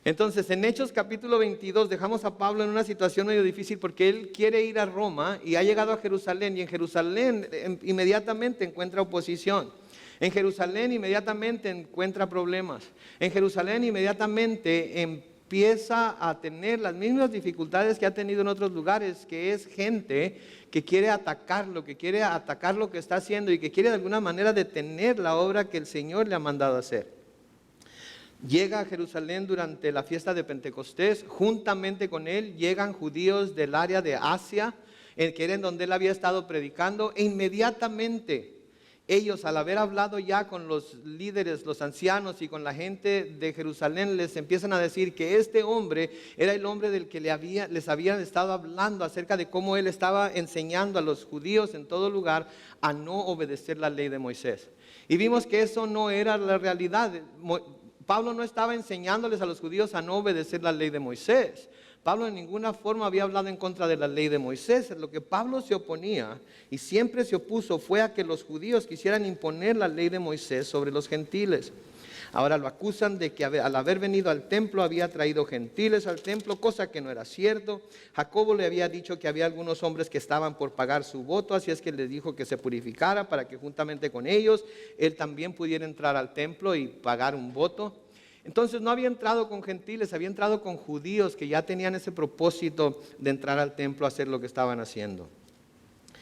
Entonces, en Hechos capítulo 22 dejamos a Pablo en una situación medio difícil porque él quiere ir a Roma y ha llegado a Jerusalén, y en Jerusalén inmediatamente encuentra oposición. En Jerusalén inmediatamente encuentra problemas. En Jerusalén inmediatamente empieza a tener las mismas dificultades que ha tenido en otros lugares, que es gente que quiere atacarlo, que quiere atacar lo que está haciendo y que quiere de alguna manera detener la obra que el Señor le ha mandado hacer. Llega a Jerusalén durante la fiesta de Pentecostés. Juntamente con él llegan judíos del área de Asia, que era en donde él había estado predicando, e inmediatamente ellos, al haber hablado ya con los líderes, los ancianos y con la gente de Jerusalén, les empiezan a decir que este hombre era el hombre del que les habían estado hablando acerca de cómo él estaba enseñando a los judíos en todo lugar a no obedecer la ley de Moisés. Y vimos que eso no era la realidad. Pablo no estaba enseñándoles a los judíos a no obedecer la ley de Moisés. Pablo en ninguna forma había hablado en contra de la ley de Moisés. Lo que Pablo se oponía y siempre se opuso fue a que los judíos quisieran imponer la ley de Moisés sobre los gentiles. Ahora lo acusan de que al haber venido al templo había traído gentiles al templo, cosa que no era cierto. Jacobo le había dicho que había algunos hombres que estaban por pagar su voto, así es que le dijo que se purificara para que juntamente con ellos él también pudiera entrar al templo y pagar un voto. Entonces no había entrado con gentiles, había entrado con judíos que ya tenían ese propósito de entrar al templo a hacer lo que estaban haciendo.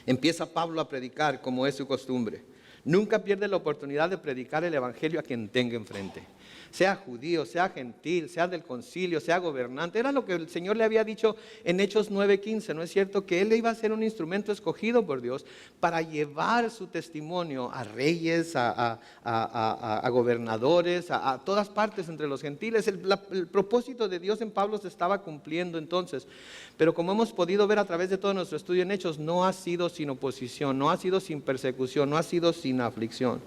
Empieza Pablo a predicar como es su costumbre. Nunca pierde la oportunidad de predicar el evangelio a quien tenga enfrente. Sea judío, sea gentil, sea del concilio, sea gobernante. Era lo que el Señor le había dicho en Hechos 9:15, ¿no es cierto? Que Él iba a ser un instrumento escogido por Dios para llevar su testimonio a reyes, a gobernadores, a todas partes entre los gentiles. El propósito de Dios en Pablo se estaba cumpliendo entonces. Pero como hemos podido ver a través de todo nuestro estudio en Hechos, no ha sido sin oposición, no ha sido sin persecución, no ha sido sin aflicción.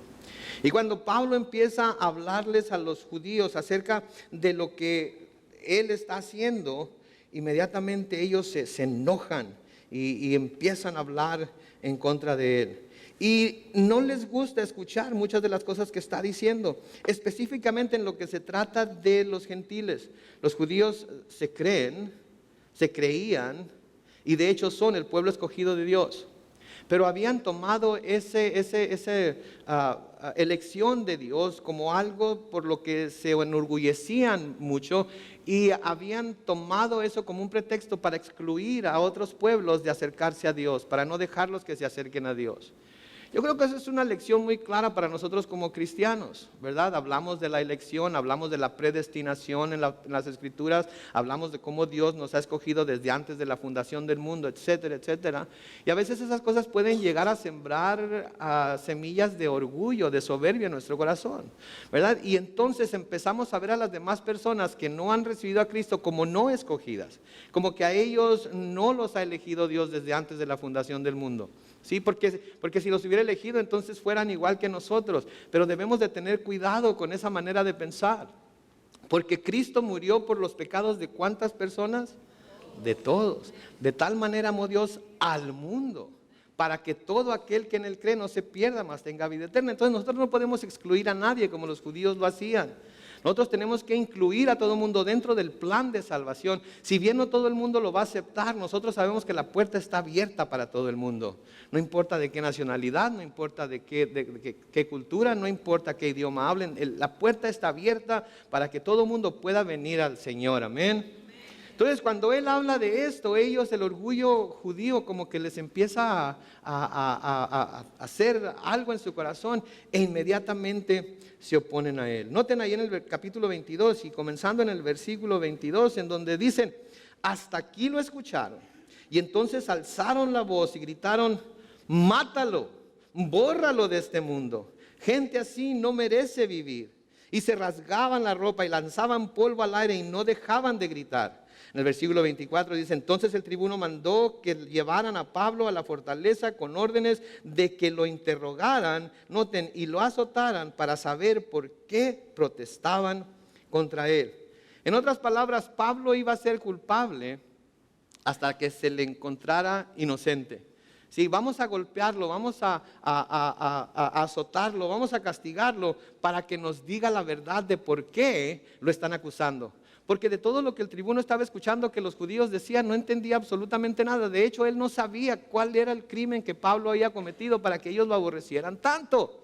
Y cuando Pablo empieza a hablarles a los judíos acerca de lo que él está haciendo, inmediatamente ellos se enojan y empiezan a hablar en contra de él. Y no les gusta escuchar muchas de las cosas que está diciendo, específicamente en lo que se trata de los gentiles. Los judíos se creían y de hecho son el pueblo escogido de Dios. Pero habían tomado esa elección de Dios como algo por lo que se enorgullecían mucho, y habían tomado eso como un pretexto para excluir a otros pueblos de acercarse a Dios, para no dejarlos que se acerquen a Dios. Yo creo que eso es una lección muy clara para nosotros como cristianos, ¿verdad? Hablamos de la elección, hablamos de la predestinación en las Escrituras, hablamos de cómo Dios nos ha escogido desde antes de la fundación del mundo, etcétera, etcétera. Y a veces esas cosas pueden llegar a sembrar semillas de orgullo, de soberbia en nuestro corazón, ¿verdad? Y entonces empezamos a ver a las demás personas que no han recibido a Cristo como no escogidas, como que a ellos no los ha elegido Dios desde antes de la fundación del mundo. Sí, porque si los hubiera elegido, entonces fueran igual que nosotros. Pero debemos de tener cuidado con esa manera de pensar, porque Cristo murió por los pecados de ¿cuántas personas? De todos. De tal manera amó Dios al mundo, para que todo aquel que en él cree no se pierda, mas tenga vida eterna. Entonces nosotros no podemos excluir a nadie como los judíos lo hacían. Nosotros tenemos que incluir a todo el mundo dentro del plan de salvación. Si bien no todo el mundo lo va a aceptar, nosotros sabemos que la puerta está abierta para todo el mundo. No importa de qué nacionalidad, no importa de qué cultura, no importa qué idioma hablen. La puerta está abierta para que todo el mundo pueda venir al Señor. Amén. Entonces cuando él habla de esto, ellos, el orgullo judío como que les empieza a hacer algo en su corazón, e inmediatamente se oponen a él. Noten ahí en el capítulo 22 y comenzando en el versículo 22, en donde dicen: hasta aquí lo escucharon, y entonces alzaron la voz y gritaron: mátalo, bórralo de este mundo, gente así no merece vivir. Y se rasgaban la ropa y lanzaban polvo al aire y no dejaban de gritar. En el versículo 24 dice: entonces el tribuno mandó que llevaran a Pablo a la fortaleza con órdenes de que lo interrogaran, noten, y lo azotaran para saber por qué protestaban contra él. En otras palabras, Pablo iba a ser culpable hasta que se le encontrara inocente. Sí, vamos a golpearlo, vamos a azotarlo, vamos a castigarlo para que nos diga la verdad de por qué lo están acusando. Porque de todo lo que el tribuno estaba escuchando que los judíos decían, no entendía absolutamente nada. De hecho, él no sabía cuál era el crimen que Pablo había cometido para que ellos lo aborrecieran tanto.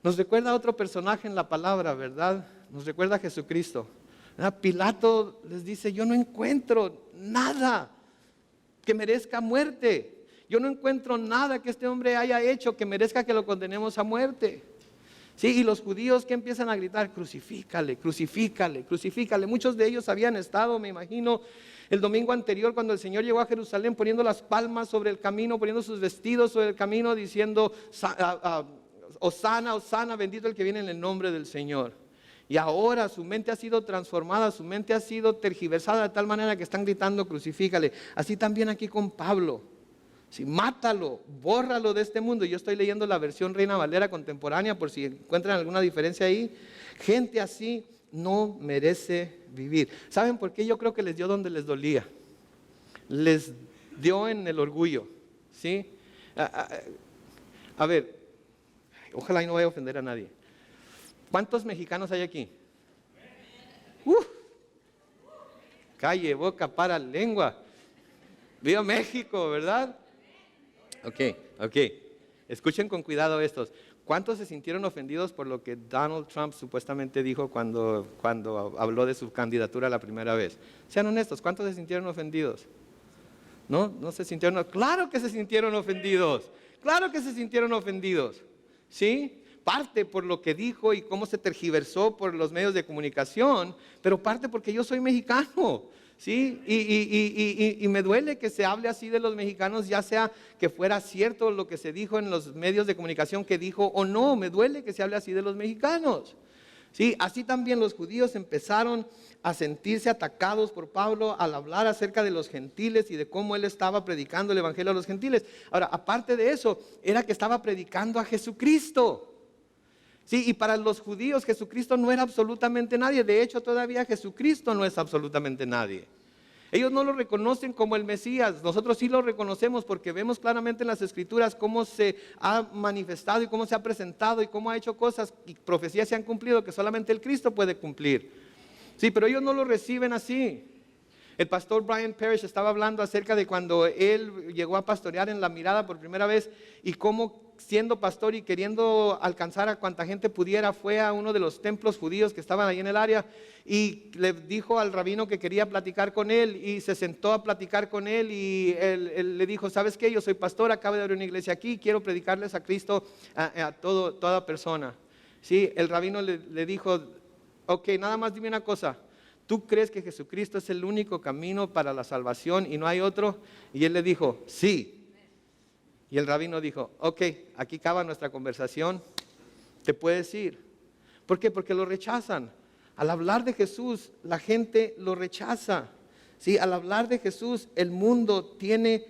Nos recuerda a otro personaje en la palabra, ¿verdad? Nos recuerda a Jesucristo. Pilato les dice, yo no encuentro nada que merezca muerte. Yo no encuentro nada que este hombre haya hecho que merezca que lo condenemos a muerte. Sí, y los judíos que empiezan a gritar, crucifícale, crucifícale, crucifícale. Muchos de ellos habían estado, me imagino, el domingo anterior cuando el Señor llegó a Jerusalén poniendo las palmas sobre el camino, poniendo sus vestidos sobre el camino, diciendo, Hosana, Hosana, bendito el que viene en el nombre del Señor. Y ahora su mente ha sido transformada, su mente ha sido tergiversada de tal manera que están gritando, crucifícale. Así también aquí con Pablo. Sí, mátalo, bórralo de este mundo. Yo estoy leyendo la versión Reina Valera contemporánea por si encuentran alguna diferencia ahí. Gente así no merece vivir. ¿Saben por qué? Yo creo que les dio donde les dolía. Les dio en el orgullo. ¿Sí? A ver, ojalá y no vaya a ofender a nadie. ¿Cuántos mexicanos hay aquí? Calle, boca, para, lengua. Viva México, ¿verdad? Ok. Escuchen con cuidado estos. ¿Cuántos se sintieron ofendidos por lo que Donald Trump supuestamente dijo cuando habló de su candidatura la primera vez? Sean honestos, ¿cuántos se sintieron ofendidos? ¿No se sintieron? Claro que se sintieron ofendidos. Claro que se sintieron ofendidos. ¿Sí? Parte por lo que dijo y cómo se tergiversó por los medios de comunicación, pero parte porque yo soy mexicano. ¿Sí? Y me duele que se hable así de los mexicanos, ya sea que fuera cierto lo que se dijo en los medios de comunicación que dijo o no, me duele que se hable así de los mexicanos. ¿Sí? Así también los judíos empezaron a sentirse atacados por Pablo al hablar acerca de los gentiles y de cómo él estaba predicando el evangelio a los gentiles. Ahora, aparte de eso, era que estaba predicando a Jesucristo. Sí, y para los judíos Jesucristo no era absolutamente nadie. De hecho, todavía Jesucristo no es absolutamente nadie. Ellos no lo reconocen como el Mesías. Nosotros sí lo reconocemos porque vemos claramente en las Escrituras cómo se ha manifestado y cómo se ha presentado y cómo ha hecho cosas y profecías se han cumplido que solamente el Cristo puede cumplir. Sí, pero ellos no lo reciben así. El pastor Brian Parrish estaba hablando acerca de cuando él llegó a pastorear en La Mirada por primera vez y cómo siendo pastor y queriendo alcanzar a cuanta gente pudiera, fue a uno de los templos judíos que estaban ahí en el área y le dijo al rabino que quería platicar con él y se sentó a platicar con él y él le dijo, ¿sabes qué? Yo soy pastor, acabo de abrir una iglesia aquí, quiero predicarles a Cristo a toda persona. Sí, el rabino le dijo, ok, nada más dime una cosa. ¿Tú crees que Jesucristo es el único camino para la salvación y no hay otro? Y él le dijo, sí. Y el rabino dijo, ok, aquí acaba nuestra conversación, te puedes ir. ¿Por qué? Porque lo rechazan. Al hablar de Jesús, la gente lo rechaza. ¿Sí? Al hablar de Jesús, el mundo tiene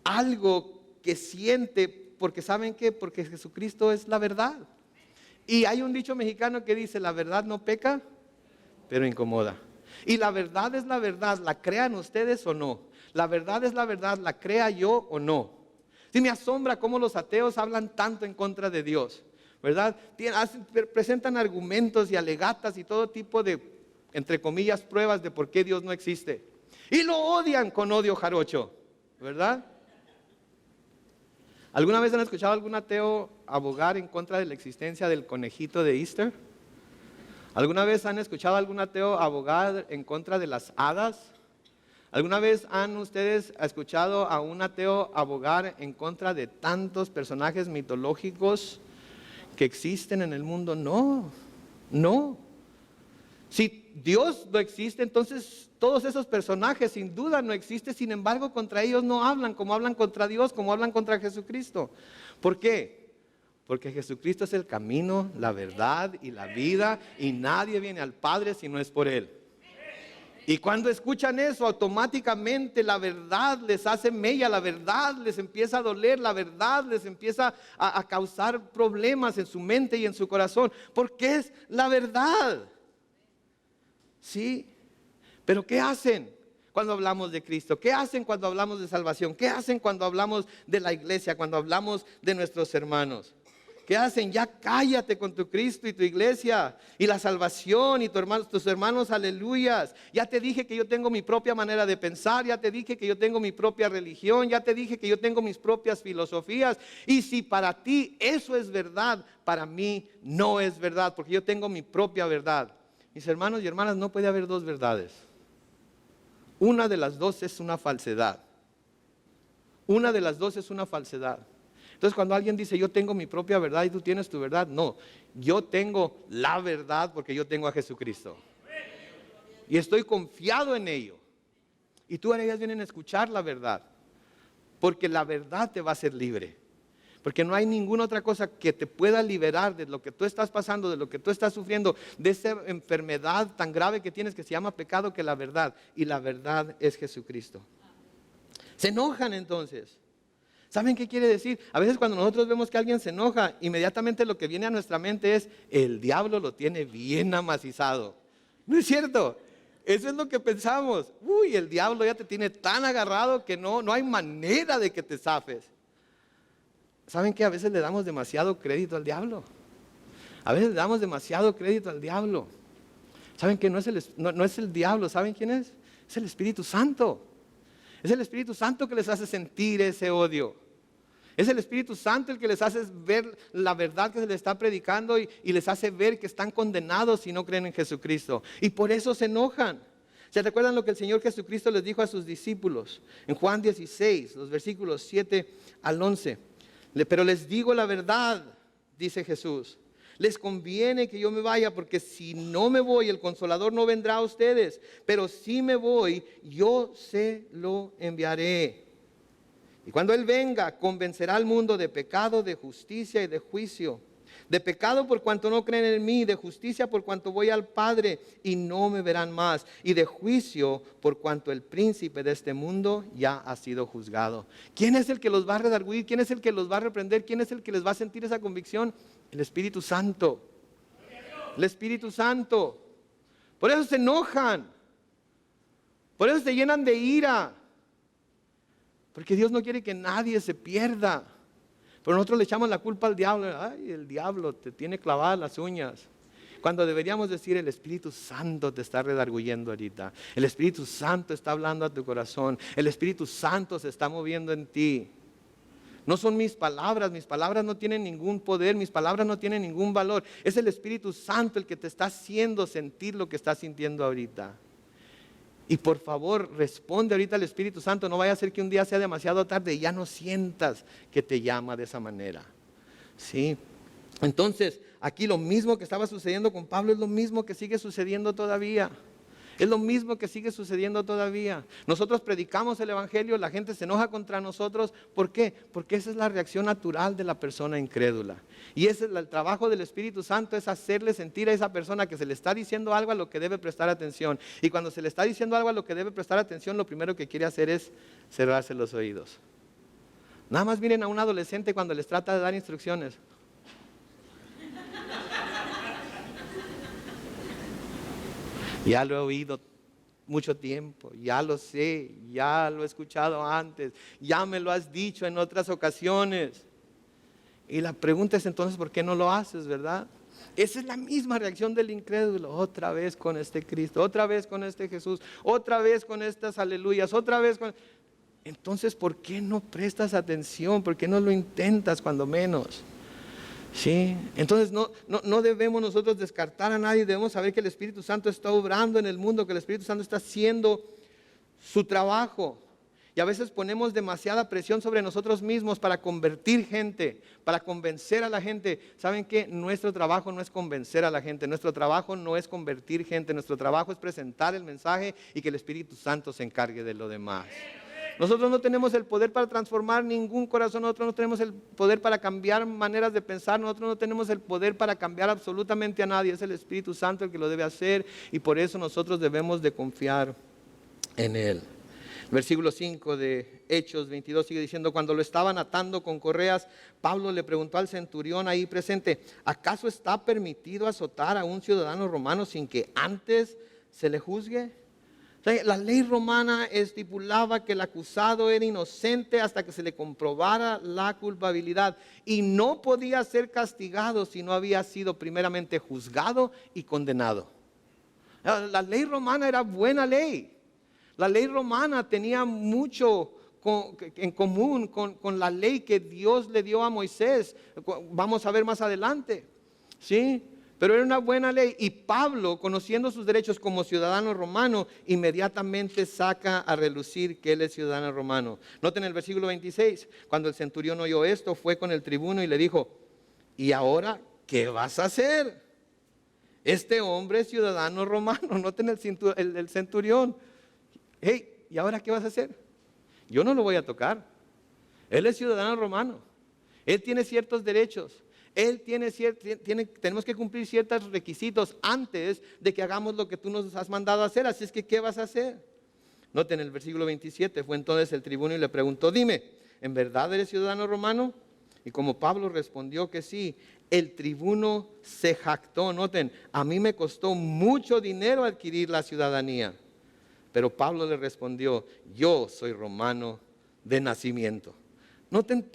algo que siente, porque ¿saben qué? Porque Jesucristo es la verdad. Y hay un dicho mexicano que dice, la verdad no peca, pero incomoda. Y la verdad es la verdad, la crean ustedes o no. La verdad es la verdad, la crea yo o no. Sí, me asombra cómo los ateos hablan tanto en contra de Dios, ¿verdad? Presentan argumentos y alegatas y todo tipo de, entre comillas, pruebas de por qué Dios no existe. Y lo odian con odio jarocho, ¿verdad? ¿Alguna vez han escuchado a algún ateo abogar en contra de la existencia del conejito de Easter? ¿Alguna vez han escuchado a algún ateo abogar en contra de las hadas? ¿Alguna vez han ustedes escuchado a un ateo abogar en contra de tantos personajes mitológicos que existen en el mundo? No. Si Dios no existe, entonces todos esos personajes sin duda no existen, sin embargo contra ellos no hablan como hablan contra Dios, como hablan contra Jesucristo. ¿Por qué? Porque Jesucristo es el camino, la verdad y la vida y nadie viene al Padre si no es por Él. Y cuando escuchan eso, automáticamente la verdad les hace mella, la verdad les empieza a doler, la verdad les empieza a causar problemas en su mente y en su corazón, porque es la verdad. ¿Sí? Pero ¿qué hacen? cuando hablamos de Cristo? ¿Qué hacen cuando hablamos de salvación? ¿Qué hacen cuando hablamos de la iglesia, cuando hablamos de nuestros hermanos? ¿Qué hacen? Ya cállate con tu Cristo y tu iglesia y la salvación y tus hermanos, aleluyas. Ya te dije que yo tengo mi propia manera de pensar, ya te dije que yo tengo mi propia religión, ya te dije que yo tengo mis propias filosofías. Y si para ti eso es verdad, para mí no es verdad, porque yo tengo mi propia verdad. Mis hermanos y hermanas, no puede haber dos verdades. Una de las dos es una falsedad. Una de las dos es una falsedad. Entonces cuando alguien dice yo tengo mi propia verdad y tú tienes tu verdad, no, yo tengo la verdad porque yo tengo a Jesucristo y estoy confiado en ello. Y tú ahora ellas vienen a escuchar la verdad, porque la verdad te va a hacer libre, porque no hay ninguna otra cosa que te pueda liberar de lo que tú estás pasando, de lo que tú estás sufriendo, de esa enfermedad tan grave que tienes que se llama pecado, que la verdad, y la verdad es Jesucristo. Se enojan entonces. ¿Saben qué quiere decir? A veces cuando nosotros vemos que alguien se enoja, inmediatamente lo que viene a nuestra mente es, el diablo lo tiene bien amacizado. ¿No es cierto? Eso es lo que pensamos. Uy, el diablo ya te tiene tan agarrado que no hay manera de que te zafes. ¿Saben qué? A veces le damos demasiado crédito al diablo. A veces le damos demasiado crédito al diablo. ¿Saben qué? No es el diablo. ¿Saben quién es? Es el Espíritu Santo. Es el Espíritu Santo que les hace sentir ese odio. Es el Espíritu Santo el que les hace ver la verdad que se les está predicando y les hace ver que están condenados si no creen en Jesucristo. Y por eso se enojan. ¿Se recuerdan lo que el Señor Jesucristo les dijo a sus discípulos? En Juan 16, los versículos 7 al 11. Pero les digo la verdad, dice Jesús. Les conviene que yo me vaya, porque si no me voy, el Consolador no vendrá a ustedes. Pero si me voy, yo se lo enviaré. Y cuando Él venga, convencerá al mundo de pecado, de justicia y de juicio. De pecado por cuanto no creen en mí, de justicia por cuanto voy al Padre y no me verán más, y de juicio por cuanto el príncipe de este mundo ya ha sido juzgado. ¿Quién es el que los va a redarguir? ¿Quién es el que los va a reprender? ¿Quién es el que les va a sentir esa convicción? El Espíritu Santo. El Espíritu Santo. Por eso se enojan. Por eso se llenan de ira. Porque Dios no quiere que nadie se pierda. Pero nosotros le echamos la culpa al diablo. Ay, el diablo te tiene clavadas las uñas. Cuando deberíamos decir, el Espíritu Santo te está redarguyendo ahorita. El Espíritu Santo está hablando a tu corazón. El Espíritu Santo se está moviendo en ti. No son mis palabras no tienen ningún poder, mis palabras no tienen ningún valor. Es el Espíritu Santo el que te está haciendo sentir lo que estás sintiendo ahorita. Y por favor, responde ahorita al Espíritu Santo. No vaya a ser que un día sea demasiado tarde y ya no sientas que te llama de esa manera. ¿Sí? Entonces, aquí lo mismo que estaba sucediendo con Pablo es lo mismo que sigue sucediendo todavía. Es lo mismo que sigue sucediendo todavía. Nosotros predicamos el Evangelio, la gente se enoja contra nosotros. ¿Por qué? Porque esa es la reacción natural de la persona incrédula. Y ese es el trabajo del Espíritu Santo, es hacerle sentir a esa persona que se le está diciendo algo a lo que debe prestar atención. Y cuando se le está diciendo algo a lo que debe prestar atención, lo primero que quiere hacer es cerrarse los oídos. Nada más miren a un adolescente cuando les trata de dar instrucciones. Ya lo he oído mucho tiempo, ya lo sé, ya lo he escuchado antes, ya me lo has dicho en otras ocasiones. Y la pregunta es entonces, ¿por qué no lo haces, verdad? Esa es la misma reacción del incrédulo. Otra vez con este Cristo, otra vez con este Jesús, otra vez con estas aleluyas, otra vez con... Entonces, ¿por qué no prestas atención? ¿Por qué no lo intentas cuando menos? Sí, entonces no debemos nosotros descartar a nadie, debemos saber que el Espíritu Santo está obrando en el mundo, que el Espíritu Santo está haciendo su trabajo. Y a veces ponemos demasiada presión sobre nosotros mismos para convertir gente, para convencer a la gente. ¿Saben qué? Nuestro trabajo no es convencer a la gente, nuestro trabajo no es convertir gente, nuestro trabajo es presentar el mensaje y que el Espíritu Santo se encargue de lo demás. Nosotros no tenemos el poder para transformar ningún corazón, nosotros no tenemos el poder para cambiar maneras de pensar, nosotros no tenemos el poder para cambiar absolutamente a nadie, es el Espíritu Santo el que lo debe hacer y por eso nosotros debemos de confiar en Él. Versículo 5 de Hechos 22 sigue diciendo, cuando lo estaban atando con correas, Pablo le preguntó al centurión ahí presente, ¿acaso está permitido azotar a un ciudadano romano sin que antes se le juzgue? La ley romana estipulaba que el acusado era inocente hasta que se le comprobara la culpabilidad y no podía ser castigado si no había sido primeramente juzgado y condenado. La ley romana era buena ley. La ley romana tenía mucho en común con la ley que Dios le dio a Moisés. Vamos a ver más adelante, ¿sí? Pero era una buena ley y Pablo, conociendo sus derechos como ciudadano romano, inmediatamente saca a relucir que él es ciudadano romano. Noten el versículo 26, cuando el centurión oyó esto, fue con el tribuno y le dijo, ¿y ahora qué vas a hacer? Este hombre es ciudadano romano. Noten el centurión. Hey, ¿y ahora qué vas a hacer? Yo no lo voy a tocar. Él es ciudadano romano. Él tiene ciertos derechos. Tenemos que cumplir ciertos requisitos antes de que hagamos lo que tú nos has mandado a hacer. Así es que, ¿qué vas a hacer? Noten el versículo 27. Fue entonces el tribuno y le preguntó, dime, ¿en verdad eres ciudadano romano? Y como Pablo respondió que sí, el tribuno se jactó. Noten, a mí me costó mucho dinero adquirir la ciudadanía. Pero Pablo le respondió, yo soy romano de nacimiento. Noten,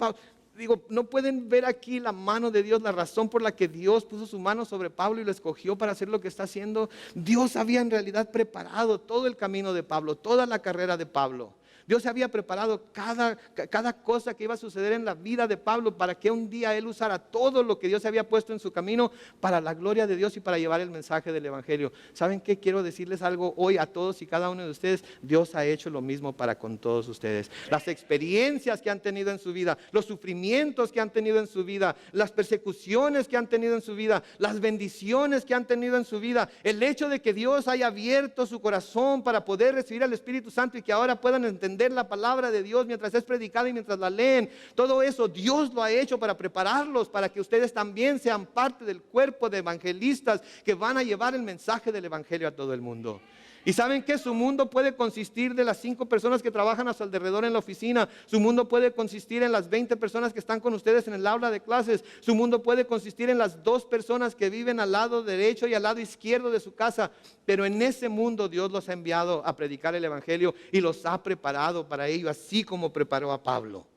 no pueden ver aquí la mano de Dios, la razón por la que Dios puso su mano sobre Pablo y lo escogió para hacer lo que está haciendo. Dios había en realidad preparado todo el camino de Pablo, toda la carrera de Pablo. Dios había preparado cada cosa que iba a suceder en la vida de Pablo para que un día él usara todo lo que Dios había puesto en su camino para la gloria de Dios y para llevar el mensaje del Evangelio. ¿Saben qué? Quiero decirles algo hoy a todos y cada uno de ustedes. Dios ha hecho lo mismo para con todos ustedes. Las experiencias que han tenido en su vida, los sufrimientos que han tenido en su vida, las persecuciones que han tenido en su vida, las bendiciones que han tenido en su vida, el hecho de que Dios haya abierto su corazón para poder recibir al Espíritu Santo y que ahora puedan entender la palabra de Dios mientras es predicada y mientras la leen, todo eso Dios lo ha hecho para prepararlos, para que ustedes también sean parte del cuerpo de evangelistas que van a llevar el mensaje del Evangelio a todo el mundo. Y saben que su mundo puede consistir de las 5 personas que trabajan a su alrededor en la oficina. Su mundo puede consistir en las 20 personas que están con ustedes en el aula de clases. Su mundo puede consistir en las 2 personas que viven al lado derecho y al lado izquierdo de su casa. Pero en ese mundo Dios los ha enviado a predicar el Evangelio y los ha preparado para ello, así como preparó a Pablo.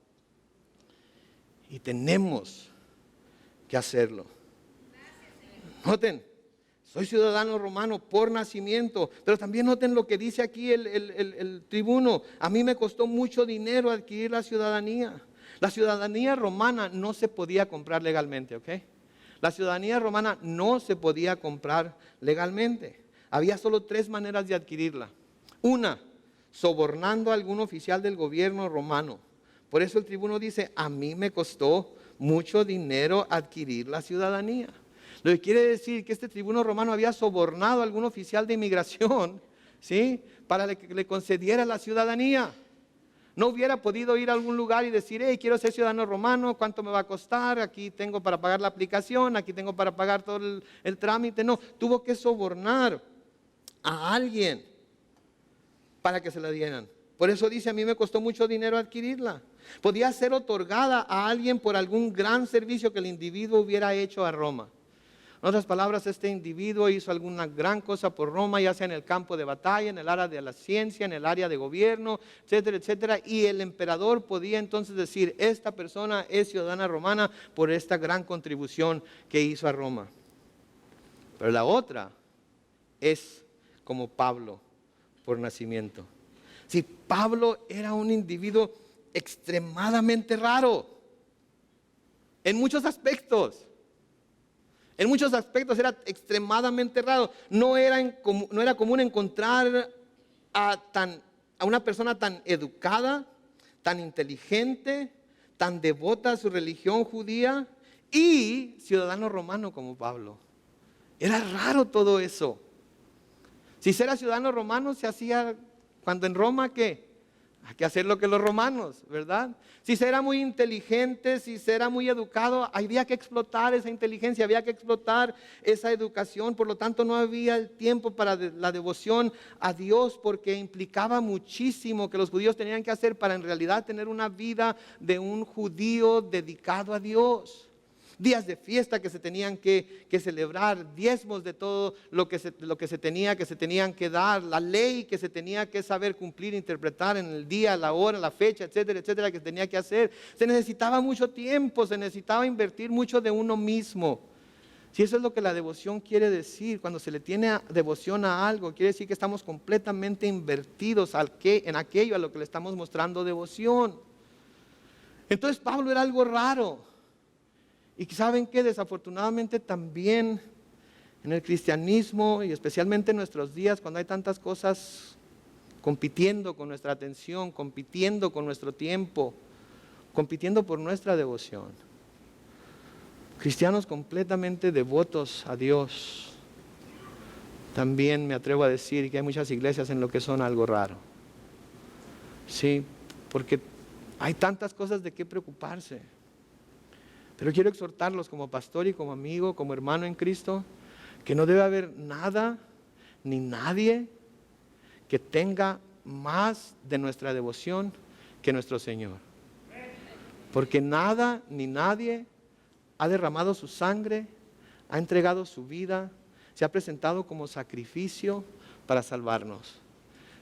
Y tenemos que hacerlo. Noten. Soy ciudadano romano por nacimiento, pero también noten lo que dice aquí el tribuno. A mí me costó mucho dinero adquirir la ciudadanía. La ciudadanía romana no se podía comprar legalmente, ¿ok? La ciudadanía romana no se podía comprar legalmente. Había solo 3 maneras de adquirirla. Una, sobornando a algún oficial del gobierno romano. Por eso el tribuno dice, a mí me costó mucho dinero adquirir la ciudadanía. Lo que quiere decir que este tribuno romano había sobornado a algún oficial de inmigración, ¿sí?, para que le concediera la ciudadanía. No hubiera podido ir a algún lugar y decir, hey, quiero ser ciudadano romano, ¿cuánto me va a costar? Aquí tengo para pagar la aplicación, aquí tengo para pagar todo el trámite. No, tuvo que sobornar a alguien para que se la dieran. Por eso dice, a mí me costó mucho dinero adquirirla. Podía ser otorgada a alguien por algún gran servicio que el individuo hubiera hecho a Roma. En otras palabras, este individuo hizo alguna gran cosa por Roma, ya sea en el campo de batalla, en el área de la ciencia, en el área de gobierno, etcétera, etcétera. Y el emperador podía entonces decir, esta persona es ciudadana romana por esta gran contribución que hizo a Roma. Pero la otra es como Pablo por nacimiento. Si Pablo era un individuo extremadamente raro, en muchos aspectos. En muchos aspectos era extremadamente raro. No era común encontrar a una persona tan educada, tan inteligente, tan devota a su religión judía y ciudadano romano como Pablo. Era raro todo eso. Si era ciudadano romano se hacía cuando en Roma, ¿qué? Hay que hacer lo que los romanos, ¿verdad? Si se era muy inteligente, si se era muy educado, había que explotar esa inteligencia, había que explotar esa educación. Por lo tanto, no había el tiempo para la devoción a Dios, porque implicaba muchísimo que los judíos tenían que hacer para en realidad tener una vida de un judío dedicado a Dios. días de fiesta que se tenían que celebrar, diezmos de todo lo que se tenían que dar, la ley que se tenía que saber cumplir, interpretar en el día, la hora, la fecha, etcétera, etcétera, que se tenía que hacer. Se necesitaba mucho tiempo, se necesitaba invertir mucho de uno mismo. Si eso es lo que la devoción quiere decir, cuando se le tiene devoción a algo, quiere decir que estamos completamente invertidos en aquello a lo que le estamos mostrando devoción. Entonces Pablo era algo raro. Y ¿saben qué? Desafortunadamente también en el cristianismo y especialmente en nuestros días, cuando hay tantas cosas compitiendo con nuestra atención, compitiendo con nuestro tiempo, compitiendo por nuestra devoción. Cristianos completamente devotos a Dios. También me atrevo a decir que hay muchas iglesias en lo que son algo raro. Sí, porque hay tantas cosas de qué preocuparse. Pero quiero exhortarlos como pastor y como amigo, como hermano en Cristo, que no debe haber nada ni nadie que tenga más de nuestra devoción que nuestro Señor. Porque nada ni nadie ha derramado su sangre, ha entregado su vida, se ha presentado como sacrificio para salvarnos.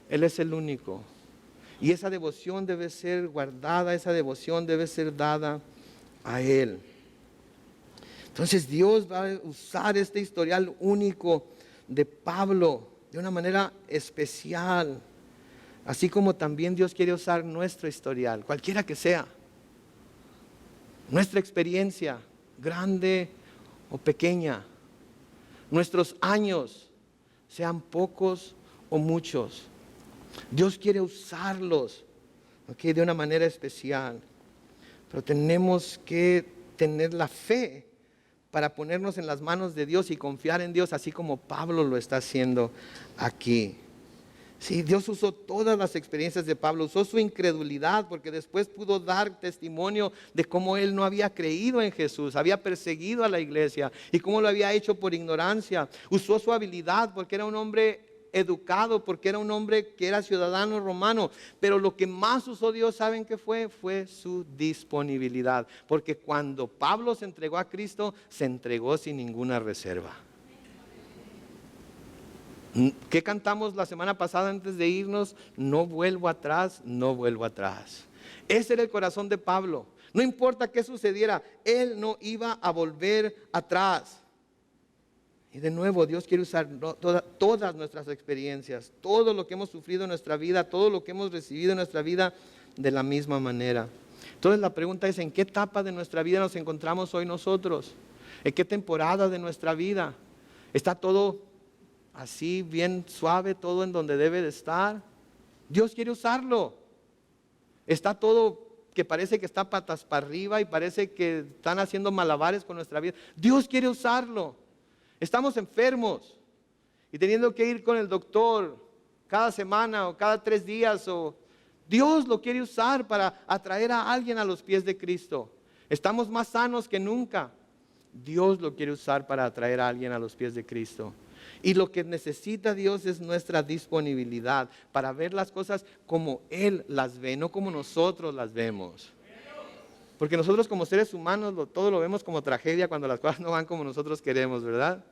Él es el único. Y esa devoción debe ser guardada, esa devoción debe ser dada a Él. Entonces Dios va a usar este historial único de Pablo de una manera especial. Así como también Dios quiere usar nuestro historial, cualquiera que sea. Nuestra experiencia, grande o pequeña, nuestros años, sean pocos o muchos, Dios quiere usarlos, ¿okay?, de una manera especial. Pero tenemos que tener la fe para ponernos en las manos de Dios y confiar en Dios, así como Pablo lo está haciendo aquí. Sí, Dios usó todas las experiencias de Pablo, usó su incredulidad, porque después pudo dar testimonio de cómo él no había creído en Jesús, había perseguido a la iglesia y cómo lo había hecho por ignorancia. Usó su habilidad porque era un hombre educado, porque era un hombre que era ciudadano romano, pero lo que más usó Dios, ¿saben qué fue? Fue su disponibilidad, porque cuando Pablo se entregó a Cristo, se entregó sin ninguna reserva. ¿Qué cantamos la semana pasada antes de irnos? No vuelvo atrás, no vuelvo atrás. Ese era el corazón de Pablo. No importa qué sucediera, él no iba a volver atrás. Y de nuevo, Dios quiere usar todas nuestras experiencias, todo lo que hemos sufrido en nuestra vida, todo lo que hemos recibido en nuestra vida de la misma manera. Entonces la pregunta es, ¿en qué etapa de nuestra vida nos encontramos hoy nosotros? ¿En qué temporada de nuestra vida? ¿Está todo así bien suave, todo en donde debe de estar? Dios quiere usarlo. Está todo que parece que está patas para arriba y parece que están haciendo malabares con nuestra vida. Dios quiere usarlo. Estamos enfermos y teniendo que ir con el doctor cada semana o cada 3 días, Dios lo quiere usar para atraer a alguien a los pies de Cristo. Estamos más sanos que nunca. Dios lo quiere usar para atraer a alguien a los pies de Cristo. Y lo que necesita Dios es nuestra disponibilidad para ver las cosas como Él las ve, no como nosotros las vemos. Porque nosotros como seres humanos todo lo vemos como tragedia cuando las cosas no van como nosotros queremos, ¿verdad?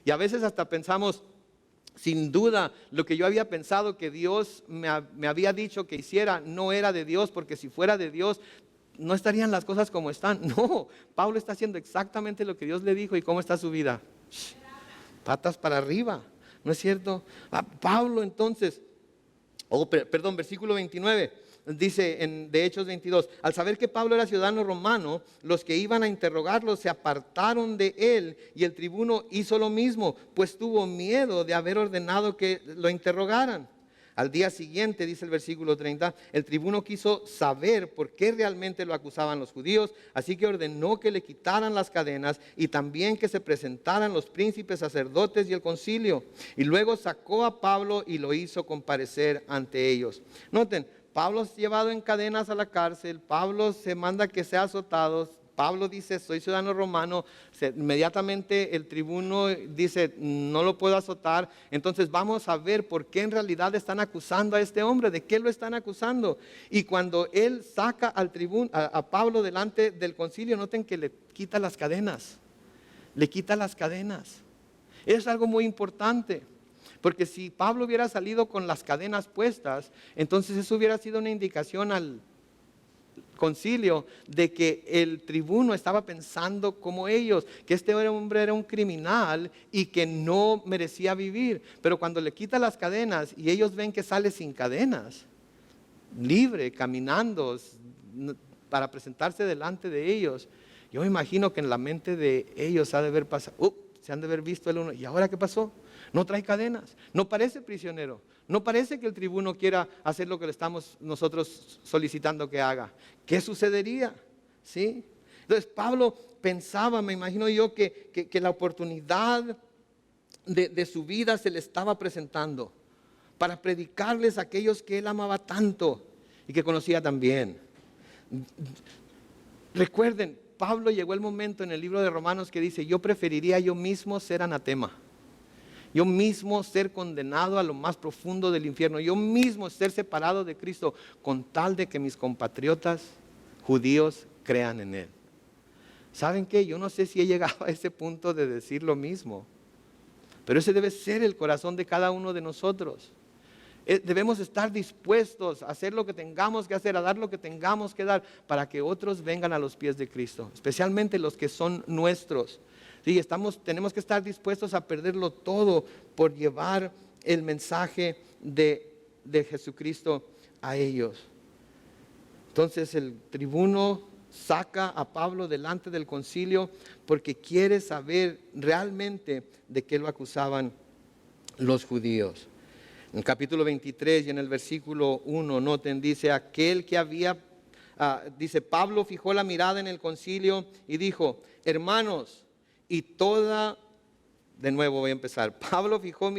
Y a veces hasta pensamos, sin duda, lo que yo había pensado que Dios me había dicho que hiciera no era de Dios, porque si fuera de Dios no estarían las cosas como están. No, Pablo está haciendo exactamente lo que Dios le dijo. ¿Y cómo está su vida? Patas para arriba, ¿no es cierto? Pablo entonces, versículo 29, dice de Hechos 22, al saber que Pablo era ciudadano romano, los que iban a interrogarlo se apartaron de él y el tribuno hizo lo mismo, pues tuvo miedo de haber ordenado que lo interrogaran. Al día siguiente, dice el versículo 30, el tribuno quiso saber por qué realmente lo acusaban los judíos, así que ordenó que le quitaran las cadenas y también que se presentaran los príncipes, sacerdotes y el concilio. Y luego sacó a Pablo y lo hizo comparecer ante ellos. Noten, Pablo es llevado en cadenas a la cárcel, Pablo se manda que sea azotado, Pablo dice, soy ciudadano romano, inmediatamente el tribuno dice, no lo puedo azotar. Entonces vamos a ver por qué en realidad están acusando a este hombre, de qué lo están acusando. Y cuando él saca al tribuno, a Pablo delante del concilio, noten que le quita las cadenas. Le quita las cadenas. Es algo muy importante. Porque si Pablo hubiera salido con las cadenas puestas, entonces eso hubiera sido una indicación al concilio de que el tribuno estaba pensando como ellos, que este hombre era un criminal y que no merecía vivir. Pero cuando le quita las cadenas y ellos ven que sale sin cadenas, libre, caminando para presentarse delante de ellos, yo me imagino que en la mente de ellos se han de haber visto el uno, ¿y ahora qué pasó? No trae cadenas, no parece prisionero, no parece que el tribuno quiera hacer lo que le estamos nosotros solicitando que haga. ¿Qué sucedería? ¿Sí? Entonces Pablo pensaba, me imagino yo, que la oportunidad de su vida se le estaba presentando para predicarles a aquellos que él amaba tanto y que conocía tan bien. Recuerden, Pablo llegó el momento en el libro de Romanos que dice, yo preferiría yo mismo ser anatema. Yo mismo ser condenado a lo más profundo del infierno. Yo mismo ser separado de Cristo con tal de que mis compatriotas judíos crean en Él. ¿Saben qué? Yo no sé si he llegado a ese punto de decir lo mismo. Pero ese debe ser el corazón de cada uno de nosotros. Debemos estar dispuestos a hacer lo que tengamos que hacer, a dar lo que tengamos que dar para que otros vengan a los pies de Cristo. Especialmente los que son nuestros. Sí, tenemos que estar dispuestos a perderlo todo por llevar el mensaje de Jesucristo a ellos. Entonces el tribuno saca a Pablo delante del concilio porque quiere saber realmente de qué lo acusaban los judíos. En el capítulo 23 y en el versículo 1, noten, dice, dice, Pablo fijó la mirada en el concilio y dijo, hermanos, de nuevo voy a empezar. Pablo fijó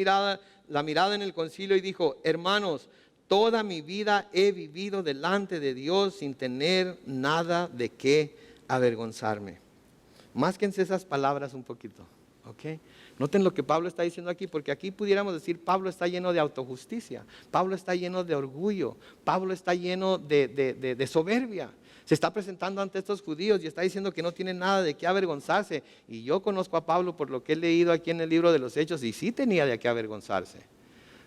la mirada en el concilio y dijo, hermanos, toda mi vida he vivido delante de Dios sin tener nada de qué avergonzarme. Másquense esas palabras un poquito, ¿ok? Noten lo que Pablo está diciendo aquí, porque aquí pudiéramos decir, Pablo está lleno de autojusticia, Pablo está lleno de orgullo, Pablo está lleno de soberbia. Se está presentando ante estos judíos y está diciendo que no tiene nada de qué avergonzarse. Y yo conozco a Pablo por lo que he leído aquí en el libro de los Hechos y sí tenía de qué avergonzarse.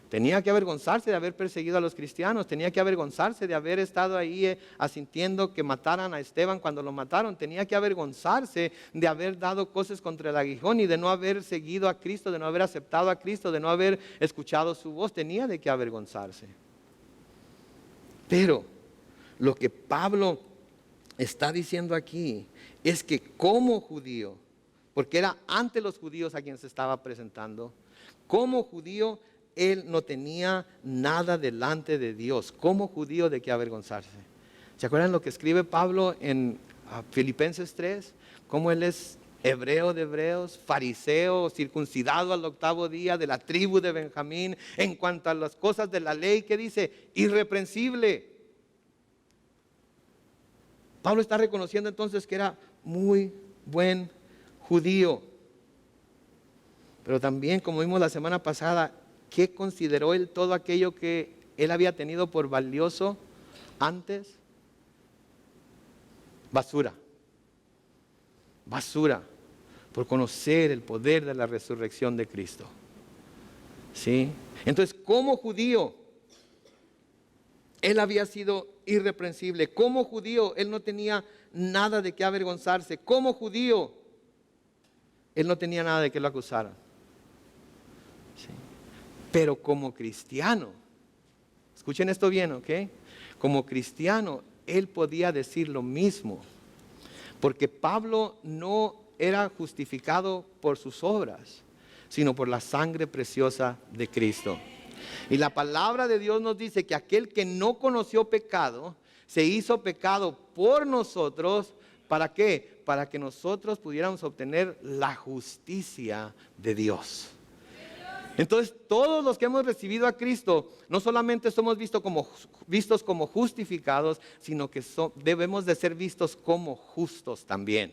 Tenía que avergonzarse de haber perseguido a los cristianos, tenía que avergonzarse de haber estado ahí asintiendo que mataran a Esteban cuando lo mataron, tenía que avergonzarse de haber dado cosas contra el aguijón y de no haber seguido a Cristo, de no haber aceptado a Cristo, de no haber escuchado su voz, tenía de qué avergonzarse. Pero lo que Pablo está diciendo aquí es que como judío, porque era ante los judíos a quienes se estaba presentando, como judío él no tenía nada delante de Dios, como judío de qué avergonzarse. ¿Se acuerdan lo que escribe Pablo en Filipenses 3? Cómo él es hebreo de hebreos, fariseo, circuncidado al 8º día, de la tribu de Benjamín, en cuanto a las cosas de la ley, ¿qué dice? Irreprensible. Pablo está reconociendo entonces que era muy buen judío. Pero también, como vimos la semana pasada, ¿qué consideró él todo aquello que él había tenido por valioso antes? Basura. Basura. Por conocer el poder de la resurrección de Cristo. ¿Sí? Entonces, como judío, él había sido irreprensible. Como judío, él no tenía nada de qué avergonzarse. Como judío, él no tenía nada de qué lo acusaran. ¿Sí? Pero como cristiano, escuchen esto bien, ¿ok? Como cristiano, él podía decir lo mismo. Porque Pablo no era justificado por sus obras, sino por la sangre preciosa de Cristo. Y la palabra de Dios nos dice que aquel que no conoció pecado, se hizo pecado por nosotros. ¿Para qué? Para que nosotros pudiéramos obtener la justicia de Dios. Entonces, todos los que hemos recibido a Cristo, no solamente somos vistos como justificados, sino que debemos de ser vistos como justos también.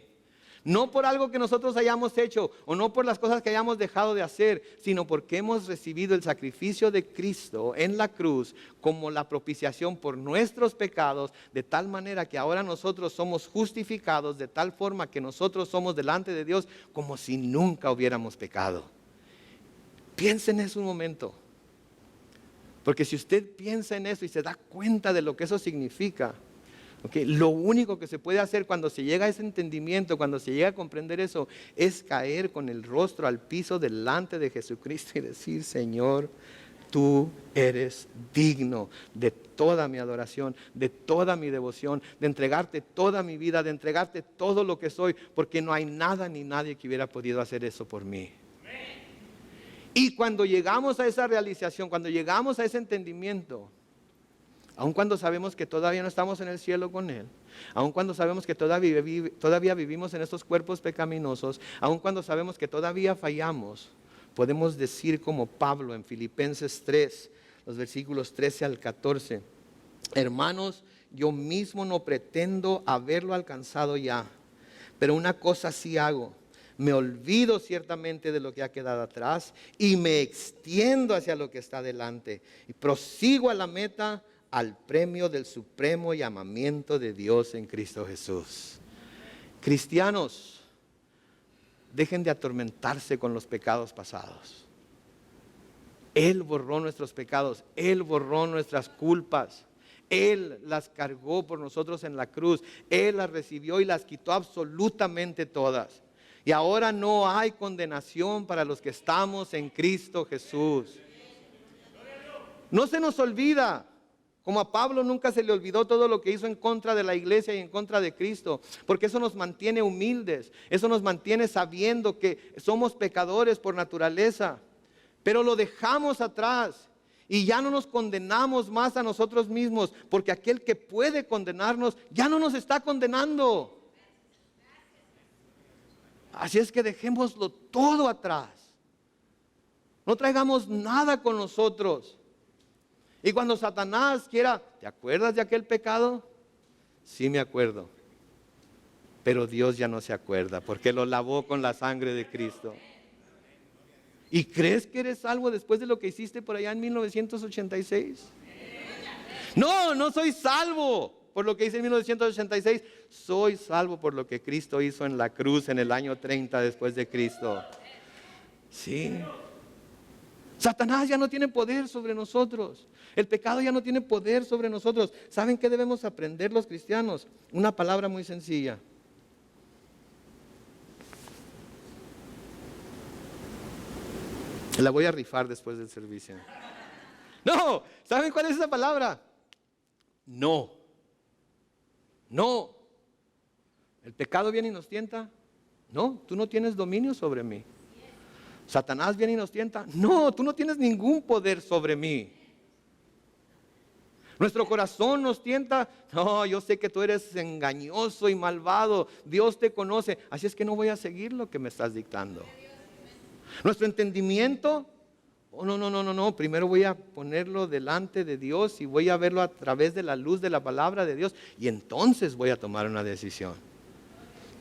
No por algo que nosotros hayamos hecho o no por las cosas que hayamos dejado de hacer, sino porque hemos recibido el sacrificio de Cristo en la cruz como la propiciación por nuestros pecados, de tal manera que ahora nosotros somos justificados, de tal forma que nosotros somos delante de Dios como si nunca hubiéramos pecado. Piensen en eso un momento, porque si usted piensa en eso y se da cuenta de lo que eso significa, lo único que se puede hacer cuando se llega a ese entendimiento, cuando se llega a comprender eso, es caer con el rostro al piso delante de Jesucristo y decir: Señor, tú eres digno de toda mi adoración, de toda mi devoción, de entregarte toda mi vida, de entregarte todo lo que soy, porque no hay nada ni nadie que hubiera podido hacer eso por mí. Y cuando llegamos a esa realización, cuando llegamos a ese entendimiento, aun cuando sabemos que todavía no estamos en el cielo con Él, aun cuando sabemos que todavía vivimos en estos cuerpos pecaminosos, aun cuando sabemos que todavía fallamos, podemos decir como Pablo en Filipenses 3, los versículos 13 al 14: hermanos, yo mismo no pretendo haberlo alcanzado ya, pero una cosa sí hago. Me olvido ciertamente de lo que ha quedado atrás y me extiendo hacia lo que está delante. Y prosigo a la meta, al premio del supremo llamamiento de Dios en Cristo Jesús. Cristianos, dejen de atormentarse con los pecados pasados. Él borró nuestros pecados, Él borró nuestras culpas. Él las cargó por nosotros en la cruz. Él las recibió y las quitó absolutamente todas. Y ahora no hay condenación para los que estamos en Cristo Jesús. No se nos olvida, como a Pablo nunca se le olvidó todo lo que hizo en contra de la iglesia y en contra de Cristo, porque eso nos mantiene humildes, eso nos mantiene sabiendo que somos pecadores por naturaleza, pero lo dejamos atrás y ya no nos condenamos más a nosotros mismos, porque aquel que puede condenarnos ya no nos está condenando. Así es que dejémoslo todo atrás. No traigamos nada con nosotros. Y cuando Satanás quiera: ¿te acuerdas de aquel pecado? Sí, me acuerdo. Pero Dios ya no se acuerda, porque lo lavó con la sangre de Cristo. ¿Y crees que eres salvo después de lo que hiciste por allá en 1986? No, no soy salvo por lo que hice en 1986. Soy salvo por lo que Cristo hizo en la cruz en el año 30 después de Cristo. Sí. Satanás ya no tiene poder sobre nosotros. El pecado ya no tiene poder sobre nosotros. ¿Saben qué debemos aprender los cristianos? Una palabra muy sencilla: la voy a rifar después del servicio. No, ¿saben cuál es esa palabra? No. No. ¿El pecado viene y nos tienta? No, tú no tienes dominio sobre mí. ¿Satanás viene y nos tienta? No, tú no tienes ningún poder sobre mí. Nuestro corazón nos tienta. No, yo sé que tú eres engañoso y malvado. Dios te conoce. Así es que no voy a seguir lo que me estás dictando. Nuestro entendimiento: no. Primero voy a ponerlo delante de Dios y voy a verlo a través de la luz de la palabra de Dios. Y entonces voy a tomar una decisión.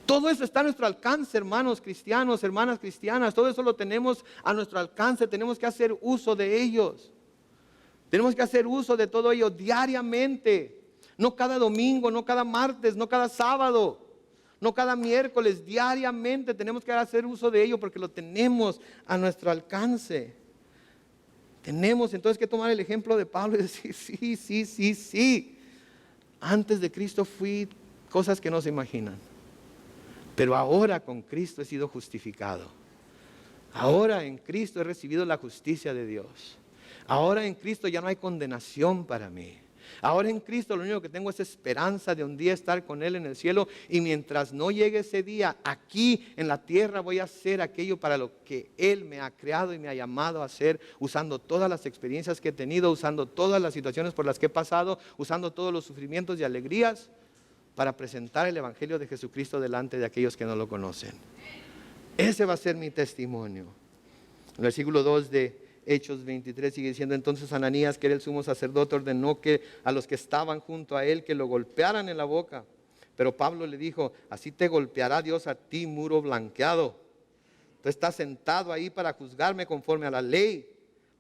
Todo eso está a nuestro alcance, hermanos cristianos, hermanas cristianas. Todo eso lo tenemos a nuestro alcance. Tenemos que hacer uso de ellos. Tenemos que hacer uso de todo ello diariamente. No cada domingo, no cada martes, no cada sábado, no cada miércoles. Diariamente tenemos que hacer uso de ello porque lo tenemos a nuestro alcance. Tenemos entonces que tomar el ejemplo de Pablo y decir: sí. Antes de Cristo fui cosas que no se imaginan. Pero ahora con Cristo he sido justificado. Ahora en Cristo he recibido la justicia de Dios. Ahora en Cristo ya no hay condenación para mí. Ahora en Cristo lo único que tengo es esperanza de un día estar con Él en el cielo. Y mientras no llegue ese día, aquí en la tierra voy a hacer aquello para lo que Él me ha creado y me ha llamado a hacer, usando todas las experiencias que he tenido, usando todas las situaciones por las que he pasado, usando todos los sufrimientos y alegrías, para presentar el Evangelio de Jesucristo delante de aquellos que no lo conocen. Ese va a ser mi testimonio. El versículo 2 de Hechos 23 sigue diciendo, entonces Ananías, que era el sumo sacerdote, ordenó que a los que estaban junto a él que lo golpearan en la boca. Pero Pablo le dijo, así te golpeará Dios a ti, muro blanqueado. Tú estás sentado ahí para juzgarme conforme a la ley.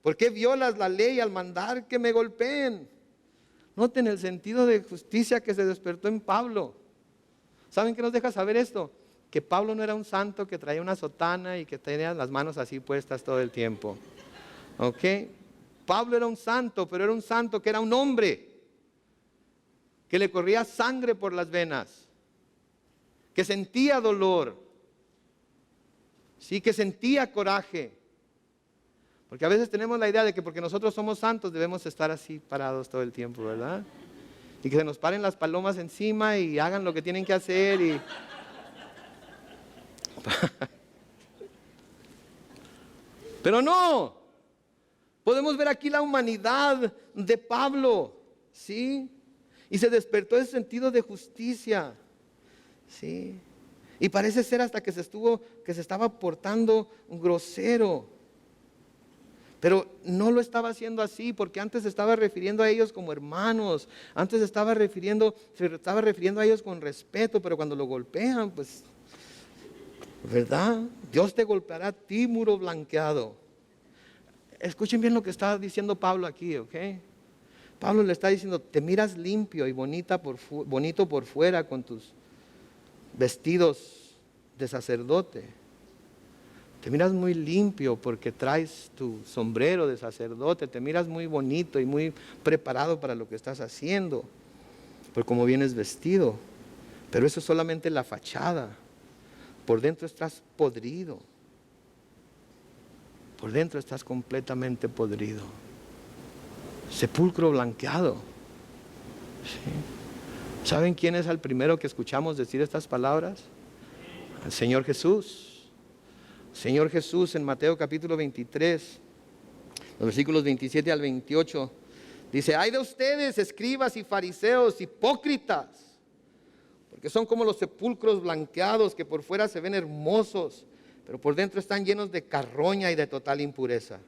¿Por qué violas la ley al mandar que me golpeen? Noten el sentido de justicia que se despertó en Pablo. ¿Saben qué nos deja saber esto? Que Pablo no era un santo que traía una sotana y que tenía las manos así puestas todo el tiempo. ¿Ok? Pablo era un santo, pero era un santo que era un hombre, que le corría sangre por las venas, que sentía dolor, sí, que sentía coraje. Porque a veces tenemos la idea de que porque nosotros somos santos debemos estar así parados todo el tiempo, ¿verdad? Y que se nos paren las palomas encima y hagan lo que tienen que hacer y... Pero no, podemos ver aquí la humanidad de Pablo, ¿sí? Y se despertó ese sentido de justicia, ¿sí? Y parece ser hasta que se estaba portando grosero. Pero no lo estaba haciendo así, porque antes se estaba refiriendo a ellos como hermanos, antes se estaba refiriendo a ellos con respeto, pero cuando lo golpean, pues, ¿verdad? Dios te golpeará a ti, muro blanqueado. Escuchen bien lo que está diciendo Pablo aquí, ¿ok? Pablo le está diciendo, te miras limpio y bonito por fuera con tus vestidos de sacerdote. Te miras muy limpio porque traes tu sombrero de sacerdote. Te miras muy bonito y muy preparado para lo que estás haciendo, por cómo vienes vestido. Pero eso es solamente la fachada. Por dentro estás podrido. Por dentro estás completamente podrido. Sepulcro blanqueado. ¿Sí? ¿Saben quién es el primero que escuchamos decir estas palabras? El Señor Jesús. Señor Jesús en Mateo capítulo 23, los versículos 27 al 28, dice, ay de ustedes, escribas y fariseos, hipócritas, porque son como los sepulcros blanqueados que por fuera se ven hermosos, pero por dentro están llenos de carroña y de total impureza.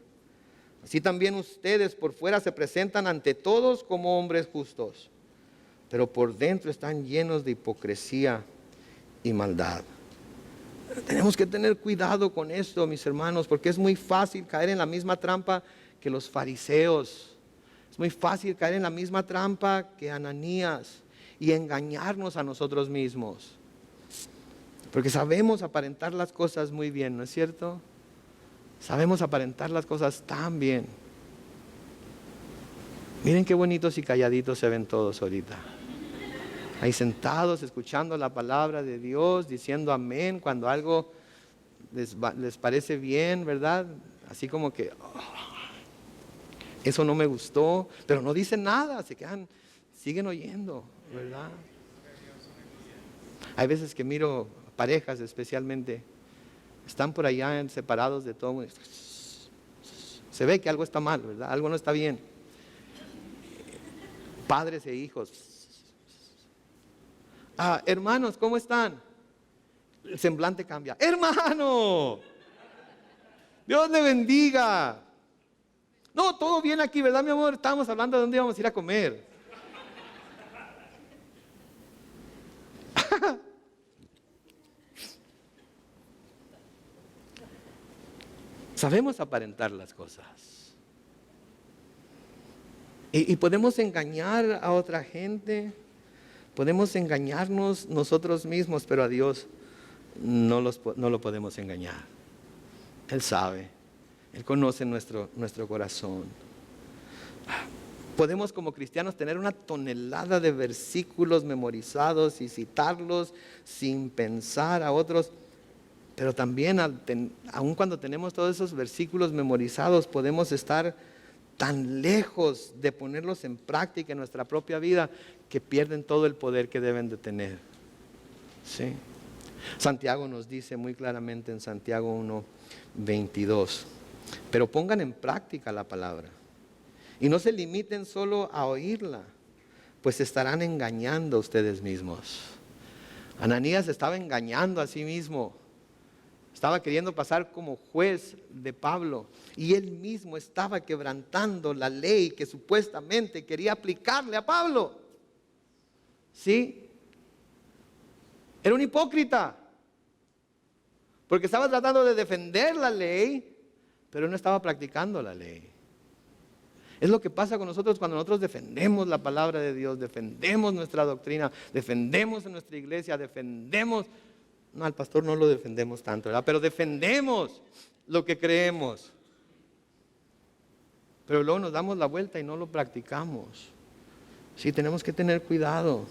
Así también ustedes por fuera se presentan ante todos como hombres justos, pero por dentro están llenos de hipocresía y maldad. Tenemos que tener cuidado con esto, mis hermanos, porque es muy fácil caer en la misma trampa que los fariseos. Es muy fácil caer en la misma trampa que Ananías y engañarnos a nosotros mismos. Porque sabemos aparentar las cosas muy bien, ¿no es cierto? Sabemos aparentar las cosas tan bien. Miren qué bonitos y calladitos se ven todos ahorita. Ahí sentados, escuchando la palabra de Dios, diciendo amén cuando algo les parece bien, ¿verdad? Así como que, eso no me gustó, pero no dicen nada, siguen oyendo, ¿verdad? Hay veces que miro parejas especialmente, están por allá separados de todo mundo. Se ve que algo está mal, ¿verdad? Algo no está bien. Padres e hijos. Hermanos, ¿cómo están? El semblante cambia. ¡Hermano! Dios le bendiga. No, todo bien aquí, ¿verdad, mi amor? Estábamos hablando de dónde íbamos a ir a comer. Sabemos aparentar las cosas. Y podemos engañar a otra gente. Podemos engañarnos nosotros mismos, pero a Dios no lo podemos engañar. Él sabe, Él conoce nuestro corazón. Podemos como cristianos tener una tonelada de versículos memorizados y citarlos sin pensar a otros, pero también aun cuando tenemos todos esos versículos memorizados, podemos estar tan lejos de ponerlos en práctica en nuestra propia vida que pierden todo el poder que deben de tener. ¿Sí? Santiago nos dice muy claramente en Santiago 1:22, pero pongan en práctica la palabra y no se limiten solo a oírla, pues estarán engañando a ustedes mismos. Ananías estaba engañando a sí mismo. Estaba queriendo pasar como juez de Pablo y él mismo estaba quebrantando la ley que supuestamente quería aplicarle a Pablo. ¿Sí? Era un hipócrita, porque estaba tratando de defender la ley, pero no estaba practicando la ley. Es lo que pasa con nosotros cuando nosotros defendemos la palabra de Dios, defendemos nuestra doctrina, defendemos en nuestra iglesia, defendemos... No, al pastor no lo defendemos tanto, ¿verdad? Pero defendemos lo que creemos. Pero luego nos damos la vuelta y no lo practicamos. Sí, tenemos que tener cuidado.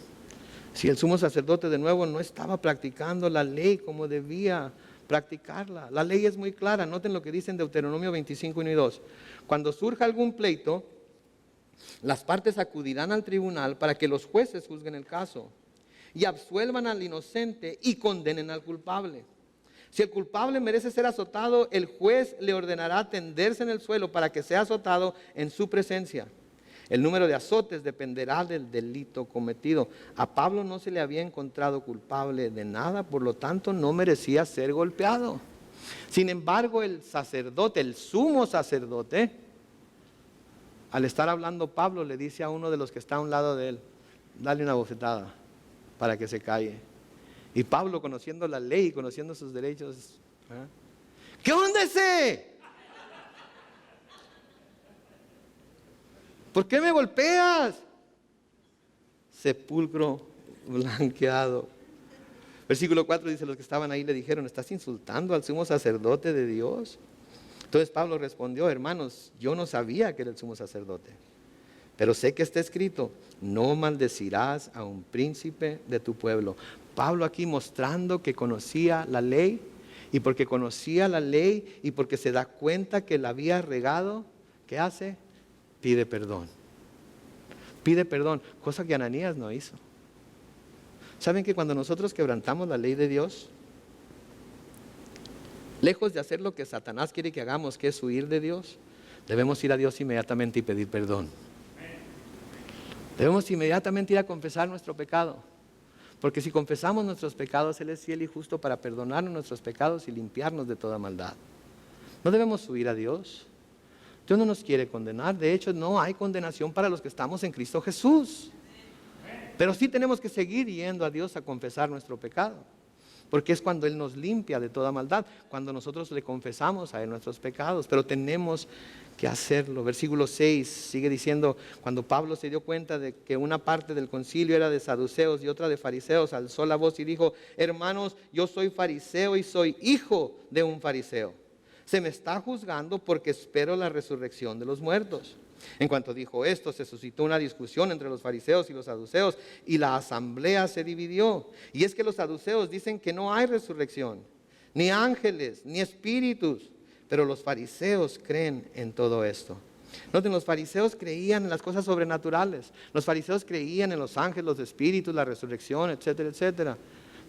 Si el sumo sacerdote de nuevo no estaba practicando la ley como debía practicarla. La ley es muy clara. Noten lo que dice en Deuteronomio 25, 1 y 2. Cuando surja algún pleito, las partes acudirán al tribunal para que los jueces juzguen el caso y absuelvan al inocente y condenen al culpable. Si el culpable merece ser azotado, el juez le ordenará tenderse en el suelo para que sea azotado en su presencia. El número de azotes dependerá del delito cometido. A Pablo no se le había encontrado culpable de nada, por lo tanto no merecía ser golpeado. Sin embargo, el sacerdote, el sumo sacerdote, al estar hablando Pablo, le dice a uno de los que está a un lado de él, dale una bofetada para que se calle. Y Pablo, conociendo la ley, conociendo sus derechos, ¿eh? ¿Qué onda ese? ¿Por qué me golpeas? Sepulcro blanqueado. Versículo 4 dice, los que estaban ahí le dijeron, ¿estás insultando al sumo sacerdote de Dios? Entonces Pablo respondió, hermanos, yo no sabía que era el sumo sacerdote, pero sé que está escrito, no maldecirás a un príncipe de tu pueblo. Pablo aquí mostrando que conocía la ley, y porque conocía la ley y porque se da cuenta que la había regado, ¿qué hace? Pide perdón. Pide perdón, cosa que Ananías no hizo. ¿Saben que cuando nosotros quebrantamos la ley de Dios, lejos de hacer lo que Satanás quiere que hagamos, que es huir de Dios, debemos ir a Dios inmediatamente y pedir perdón? Debemos inmediatamente ir a confesar nuestro pecado, porque si confesamos nuestros pecados, Él es fiel y justo para perdonarnos nuestros pecados y limpiarnos de toda maldad. No debemos huir a Dios. Dios no nos quiere condenar. De hecho, no hay condenación para los que estamos en Cristo Jesús. Pero sí tenemos que seguir yendo a Dios a confesar nuestro pecado, porque es cuando Él nos limpia de toda maldad, cuando nosotros le confesamos a Él nuestros pecados, pero tenemos que hacerlo. Versículo 6 sigue diciendo, cuando Pablo se dio cuenta de que una parte del concilio era de saduceos y otra de fariseos, alzó la voz y dijo, hermanos, yo soy fariseo y soy hijo de un fariseo. Se me está juzgando porque espero la resurrección de los muertos. En cuanto dijo esto, se suscitó una discusión entre los fariseos y los saduceos y la asamblea se dividió. Y es que los saduceos dicen que no hay resurrección, ni ángeles, ni espíritus, pero los fariseos creen en todo esto. Noten, los fariseos creían en las cosas sobrenaturales. Los fariseos creían en los ángeles, los espíritus, la resurrección, etcétera, etcétera.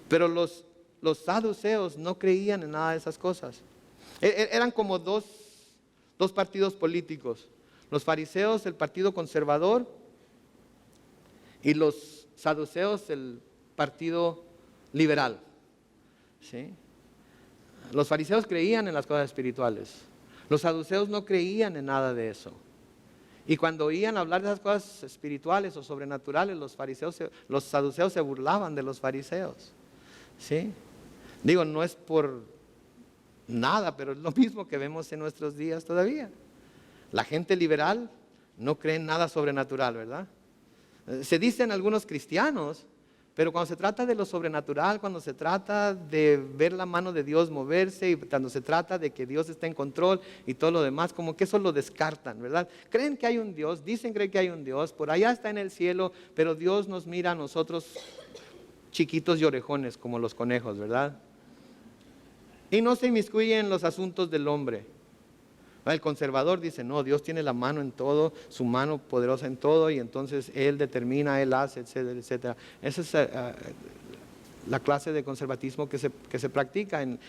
Pero los saduceos no creían en nada de esas cosas. Eran como dos partidos políticos. Los fariseos, el partido conservador, y los saduceos, el partido liberal. ¿Sí? Los fariseos creían en las cosas espirituales. Los saduceos no creían en nada de eso. Y cuando oían hablar de esas cosas espirituales o sobrenaturales, los saduceos se burlaban de los fariseos. ¿Sí? Digo, no es por nada, pero es lo mismo que vemos en nuestros días todavía. La gente liberal no cree en nada sobrenatural, ¿verdad? Se dicen algunos cristianos, pero cuando se trata de lo sobrenatural, cuando se trata de ver la mano de Dios moverse y cuando se trata de que Dios está en control y todo lo demás, como que eso lo descartan, ¿verdad? Creen que hay un Dios, dicen creer que hay un Dios, por allá está en el cielo, pero Dios nos mira a nosotros chiquitos y orejones como los conejos, ¿verdad? Y no se inmiscuye en los asuntos del hombre. El conservador dice, no, Dios tiene la mano en todo, su mano poderosa en todo, y entonces Él determina, Él hace, etcétera, etcétera. Esa es la clase de conservatismo que se practica en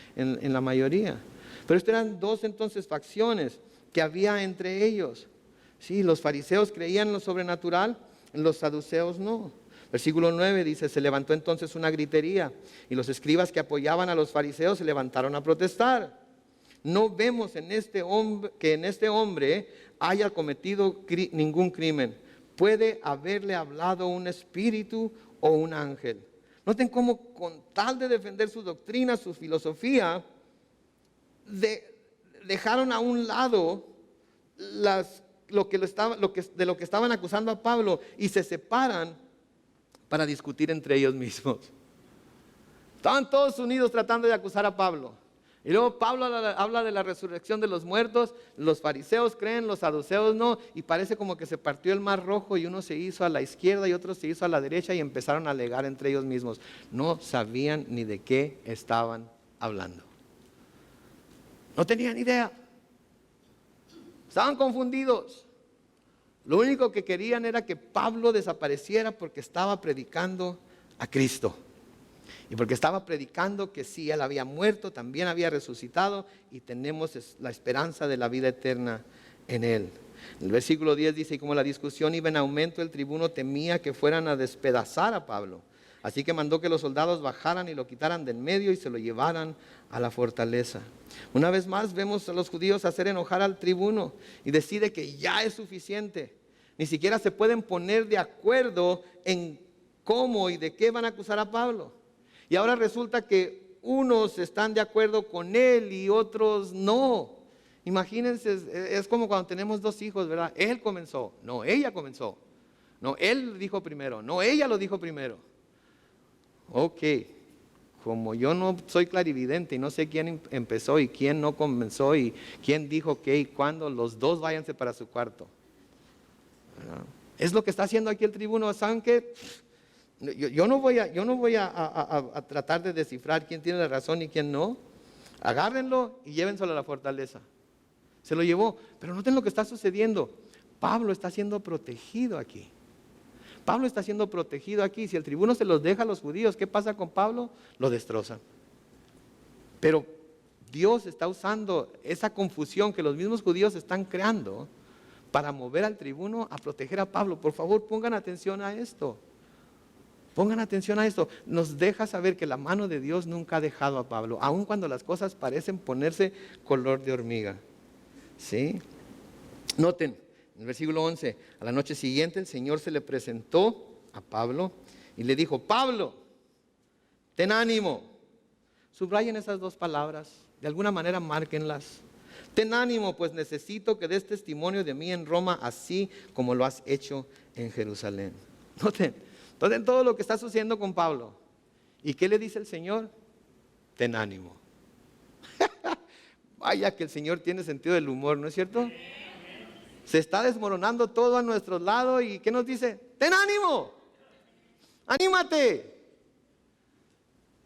la mayoría. Pero estas eran dos entonces facciones que había entre ellos. Sí, los fariseos creían en lo sobrenatural, los saduceos no. Versículo 9 dice, se levantó entonces una gritería y los escribas que apoyaban a los fariseos se levantaron a protestar. No vemos que en este hombre haya cometido ningún crimen. Puede haberle hablado un espíritu o un ángel. Noten cómo con tal de defender su doctrina, su filosofía, dejaron a un lado de lo que estaban acusando a Pablo y se separan para discutir entre ellos mismos. Estaban todos unidos tratando de acusar a Pablo. Y luego Pablo habla de la resurrección de los muertos, los fariseos creen, los saduceos no, y parece como que se partió el mar rojo y uno se hizo a la izquierda y otro se hizo a la derecha y empezaron a alegar entre ellos mismos. No sabían ni de qué estaban hablando. No tenían idea. Estaban confundidos. Lo único que querían era que Pablo desapareciera porque estaba predicando a Cristo. Y porque estaba predicando que sí, él había muerto, también había resucitado y tenemos la esperanza de la vida eterna en él. El versículo 10 dice, y como la discusión iba en aumento, el tribuno temía que fueran a despedazar a Pablo. Así que mandó que los soldados bajaran y lo quitaran de en medio y se lo llevaran a la fortaleza. Una vez más vemos a los judíos hacer enojar al tribuno y decide que ya es suficiente. Ni siquiera se pueden poner de acuerdo en cómo y de qué van a acusar a Pablo. Y ahora resulta que unos están de acuerdo con él y otros no. Imagínense, es como cuando tenemos dos hijos, ¿verdad? Él comenzó, no, ella comenzó. No, él dijo primero, no, ella lo dijo primero. Ok, como yo no soy clarividente y no sé quién empezó y quién no comenzó y quién dijo qué y cuándo, los dos váyanse para su cuarto. ¿Verdad? Es lo que está haciendo aquí el tribuno. ¿Saben qué? Yo no voy a tratar de descifrar quién tiene la razón y quién no. Agárrenlo y llévenselo a la fortaleza. Se lo llevó, pero noten lo que está sucediendo. Pablo está siendo protegido aquí. Pablo está siendo protegido aquí. Si el tribuno se los deja a los judíos, ¿qué pasa con Pablo? Lo destrozan. Pero Dios está usando esa confusión que los mismos judíos están creando para mover al tribuno a proteger a Pablo. Por favor, pongan atención a esto. Pongan atención a esto. Nos deja saber que la mano de Dios nunca ha dejado a Pablo, aun cuando las cosas parecen ponerse color de hormiga. ¿Sí? Noten, en el versículo 11, a la noche siguiente el Señor se le presentó a Pablo y le dijo, Pablo, ten ánimo. Subrayen esas dos palabras, de alguna manera márquenlas. Ten ánimo, pues necesito que des testimonio de mí en Roma, así como lo has hecho en Jerusalén. Noten todo lo que está sucediendo con Pablo. ¿Y qué le dice el Señor? Ten ánimo. Vaya que el Señor tiene sentido del humor, ¿no es cierto? Se está desmoronando todo a nuestro lado y ¿qué nos dice? Ten ánimo. Anímate.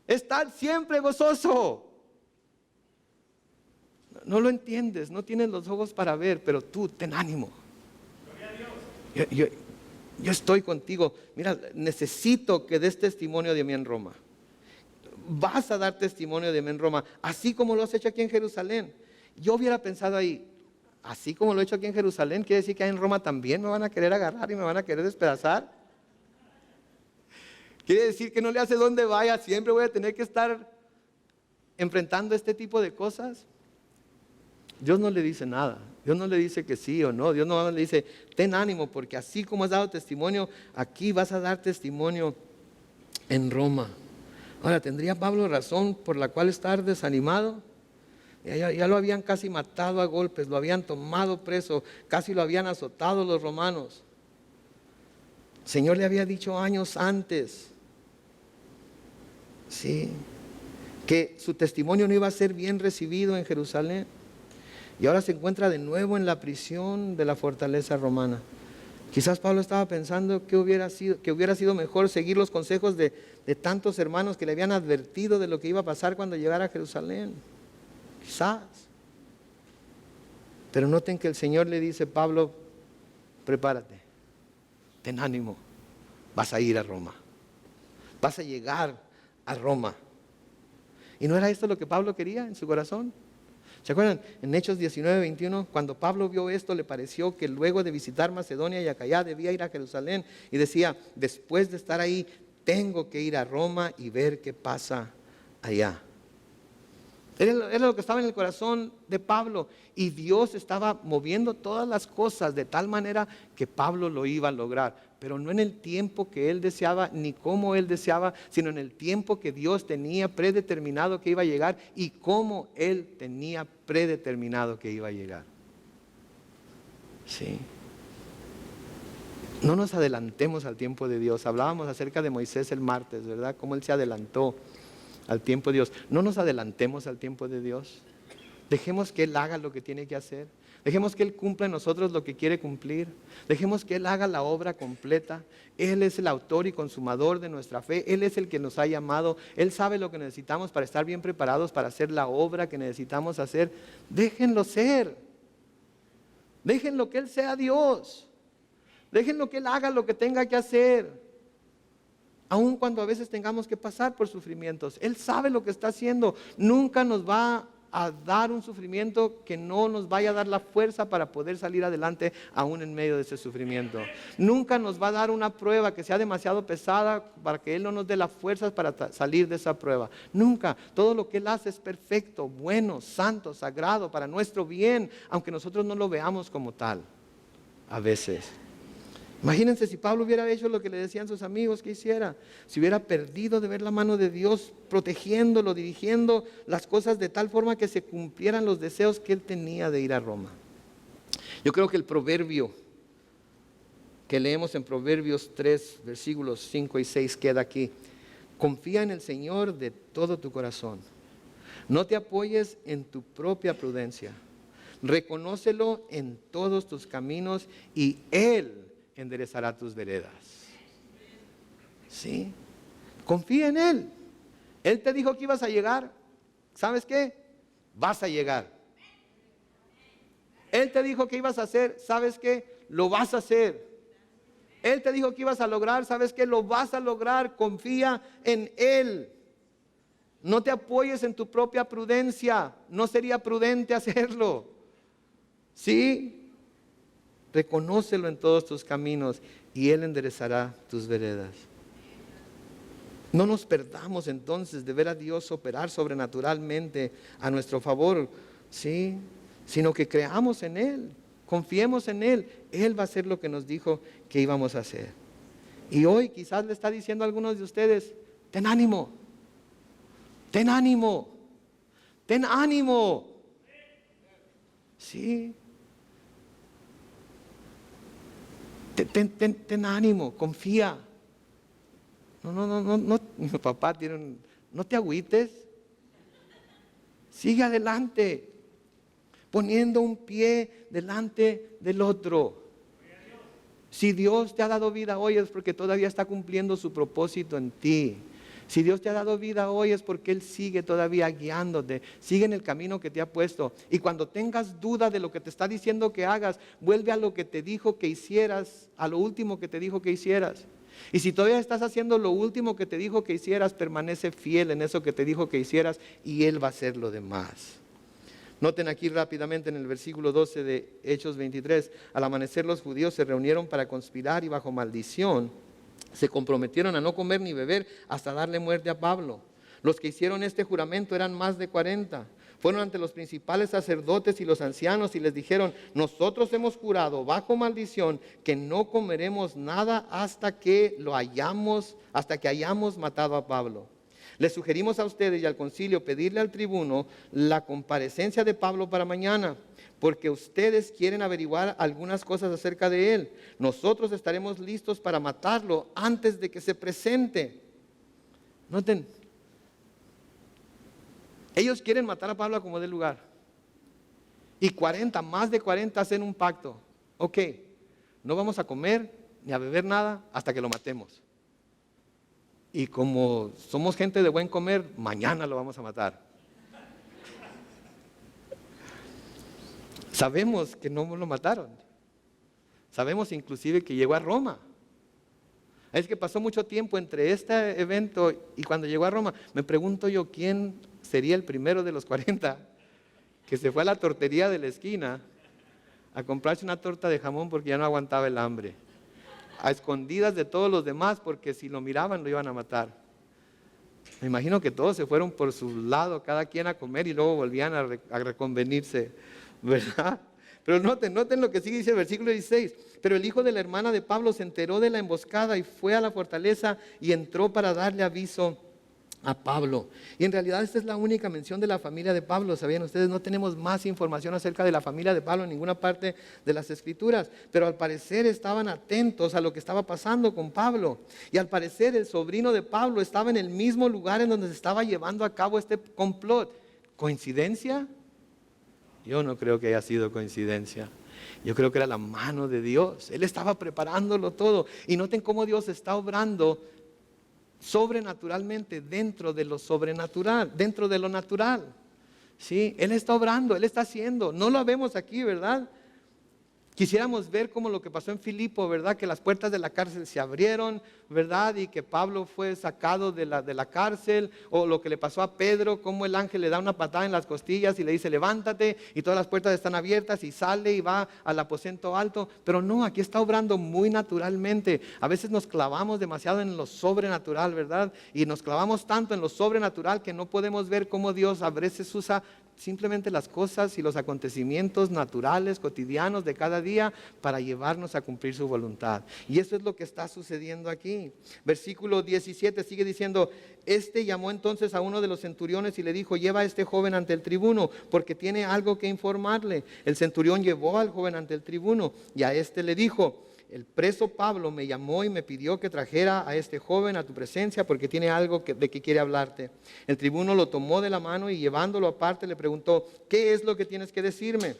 Estar siempre gozoso. No lo entiendes, no tienes los ojos para ver, pero tú ten ánimo. Yo estoy contigo. Mira, necesito que des testimonio de mí en Roma. Vas a dar testimonio de mí en Roma, así como lo has hecho aquí en Jerusalén. Yo hubiera pensado ahí, así como lo he hecho aquí en Jerusalén, quiere decir que en Roma también me van a querer agarrar y me van a querer despedazar. Quiere decir que no le hace donde vaya, siempre voy a tener que estar enfrentando este tipo de cosas. Dios no le dice nada. Dios no le dice que sí o no. Dios no le dice, ten ánimo, porque así como has dado testimonio, aquí vas a dar testimonio en Roma. Ahora, ¿tendría Pablo razón por la cual estar desanimado? Ya lo habían casi matado a golpes, lo habían tomado preso, casi lo habían azotado los romanos. El Señor le había dicho años antes, sí, que su testimonio no iba a ser bien recibido en Jerusalén. Y ahora se encuentra de nuevo en la prisión de la fortaleza romana. Quizás Pablo estaba pensando que hubiera sido mejor seguir los consejos de tantos hermanos que le habían advertido de lo que iba a pasar cuando llegara a Jerusalén. Quizás. Pero noten que el Señor le dice, Pablo, prepárate, ten ánimo, vas a ir a Roma, vas a llegar a Roma. ¿Y no era esto lo que Pablo quería en su corazón? ¿Se acuerdan? En Hechos 19:21, cuando Pablo vio esto, le pareció que luego de visitar Macedonia y Acaya debía ir a Jerusalén y decía, después de estar ahí, tengo que ir a Roma y ver qué pasa allá. Era lo que estaba en el corazón de Pablo, y Dios estaba moviendo todas las cosas de tal manera que Pablo lo iba a lograr, pero no en el tiempo que él deseaba ni como él deseaba, sino en el tiempo que Dios tenía predeterminado que iba a llegar y cómo él tenía predeterminado que iba a llegar. Sí. No nos adelantemos al tiempo de Dios. Hablábamos acerca de Moisés el martes, ¿verdad? Cómo él se adelantó al tiempo de Dios. No nos adelantemos al tiempo de Dios. Dejemos que Él haga lo que tiene que hacer. Dejemos que Él cumpla en nosotros lo que quiere cumplir. Dejemos que Él haga la obra completa. Él es el autor y consumador de nuestra fe. Él es el que nos ha llamado. Él sabe lo que necesitamos para estar bien preparados para hacer la obra que necesitamos hacer. Déjenlo ser. Déjenlo que Él sea Dios. Déjenlo que Él haga lo que tenga que hacer. Aun cuando a veces tengamos que pasar por sufrimientos, Él sabe lo que está haciendo. Nunca nos va a dar un sufrimiento que no nos vaya a dar la fuerza para poder salir adelante aún en medio de ese sufrimiento. Nunca nos va a dar una prueba que sea demasiado pesada para que Él no nos dé las fuerzas para salir de esa prueba. Nunca. Todo lo que Él hace es perfecto, bueno, santo, sagrado, para nuestro bien, aunque nosotros no lo veamos como tal a veces. Imagínense si Pablo hubiera hecho lo que le decían sus amigos que hiciera, si hubiera perdido de ver la mano de Dios protegiéndolo, dirigiendo las cosas de tal forma que se cumplieran los deseos que él tenía de ir a Roma. Yo creo que el proverbio que leemos en Proverbios 3, versículos 5 y 6 queda aquí. Confía en el Señor de todo tu corazón. No te apoyes en tu propia prudencia. Reconócelo en todos tus caminos y Él enderezará tus veredas. ¿Sí? Confía en Él. Él te dijo que ibas a llegar. ¿Sabes qué? Vas a llegar. Él te dijo que ibas a hacer. ¿Sabes qué? Lo vas a hacer. Él te dijo que ibas a lograr. ¿Sabes qué? Lo vas a lograr. Confía en Él. No te apoyes en tu propia prudencia. No sería prudente hacerlo. ¿Sí? Reconócelo en todos tus caminos y Él enderezará tus veredas. No nos perdamos entonces de ver a Dios operar sobrenaturalmente a nuestro favor, ¿sí? Sino que creamos en Él, confiemos en Él. Él va a hacer lo que nos dijo que íbamos a hacer. Y hoy quizás le está diciendo a algunos de ustedes, ten ánimo, ten ánimo, ten ánimo. Sí. Ten ánimo, confía. No, mi papá tiene no te agüites. Sigue adelante, poniendo un pie delante del otro. Si Dios te ha dado vida hoy es porque todavía está cumpliendo su propósito en ti. Si Dios te ha dado vida hoy es porque Él sigue todavía guiándote, sigue en el camino que te ha puesto. Y cuando tengas duda de lo que te está diciendo que hagas, vuelve a lo que te dijo que hicieras, a lo último que te dijo que hicieras. Y si todavía estás haciendo lo último que te dijo que hicieras, permanece fiel en eso que te dijo que hicieras y Él va a hacer lo demás. Noten aquí rápidamente en el versículo 12 de Hechos 23, al amanecer los judíos se reunieron para conspirar y bajo maldición se comprometieron a no comer ni beber hasta darle muerte a Pablo. Los que hicieron este juramento eran más de 40. Fueron ante los principales sacerdotes y los ancianos y les dijeron, nosotros hemos jurado bajo maldición que no comeremos nada hasta que hayamos matado a Pablo. Les sugerimos a ustedes y al concilio pedirle al tribuno la comparecencia de Pablo para mañana, porque ustedes quieren averiguar algunas cosas acerca de él. Nosotros estaremos listos para matarlo antes de que se presente. Noten, ellos quieren matar a Pablo a como dé lugar. Y más de 40 hacen un pacto. Ok, no vamos a comer ni a beber nada hasta que lo matemos. Y como somos gente de buen comer, mañana lo vamos a matar. Sabemos que no lo mataron. Sabemos inclusive que llegó a Roma. Es que pasó mucho tiempo entre este evento y cuando llegó a Roma. Me pregunto yo, ¿quién sería el primero de los 40 que se fue a la tortería de la esquina a comprarse una torta de jamón porque ya no aguantaba el hambre, a escondidas de todos los demás, porque si lo miraban lo iban a matar. Me imagino que todos se fueron por su lado, cada quien a comer, y luego volvían a reconvenirse, ¿verdad? Pero noten lo que sigue, dice el versículo 16. Pero el hijo de la hermana de Pablo se enteró de la emboscada y fue a la fortaleza y entró para darle aviso a Pablo. Y en realidad esta es la única mención de la familia de Pablo. ¿Sabían ustedes? No tenemos más información acerca de la familia de Pablo en ninguna parte de las Escrituras, pero al parecer estaban atentos a lo que estaba pasando con Pablo, y al parecer el sobrino de Pablo estaba en el mismo lugar en donde se estaba llevando a cabo este complot. ¿Coincidencia? Yo no creo que haya sido coincidencia. Yo creo que era la mano de Dios. Él estaba preparándolo todo, y noten cómo Dios está obrando sobrenaturalmente dentro de lo sobrenatural, dentro de lo natural. ¿Sí? Él está obrando, Él está haciendo. No lo vemos aquí, ¿verdad? Quisiéramos ver como lo que pasó en Filipo, ¿verdad? Que las puertas de la cárcel se abrieron, ¿verdad? Y que Pablo fue sacado de la cárcel. O lo que le pasó a Pedro, como el ángel le da una patada en las costillas y le dice levántate, y todas las puertas están abiertas y sale y va al aposento alto. Pero no, aquí está obrando muy naturalmente. A veces nos clavamos demasiado en lo sobrenatural, ¿verdad? Y nos clavamos tanto en lo sobrenatural que no podemos ver cómo Dios a veces usa simplemente las cosas y los acontecimientos naturales, cotidianos de cada día para llevarnos a cumplir su voluntad. Y eso es lo que está sucediendo aquí. Versículo 17 sigue diciendo: este llamó entonces a uno de los centuriones y le dijo: lleva a este joven ante el tribuno, porque tiene algo que informarle. El centurión llevó al joven ante el tribuno, y a este le dijo: el preso Pablo me llamó y me pidió que trajera a este joven a tu presencia porque tiene algo de que quiere hablarte. El tribuno lo tomó de la mano y llevándolo aparte le preguntó: ¿qué es lo que tienes que decirme?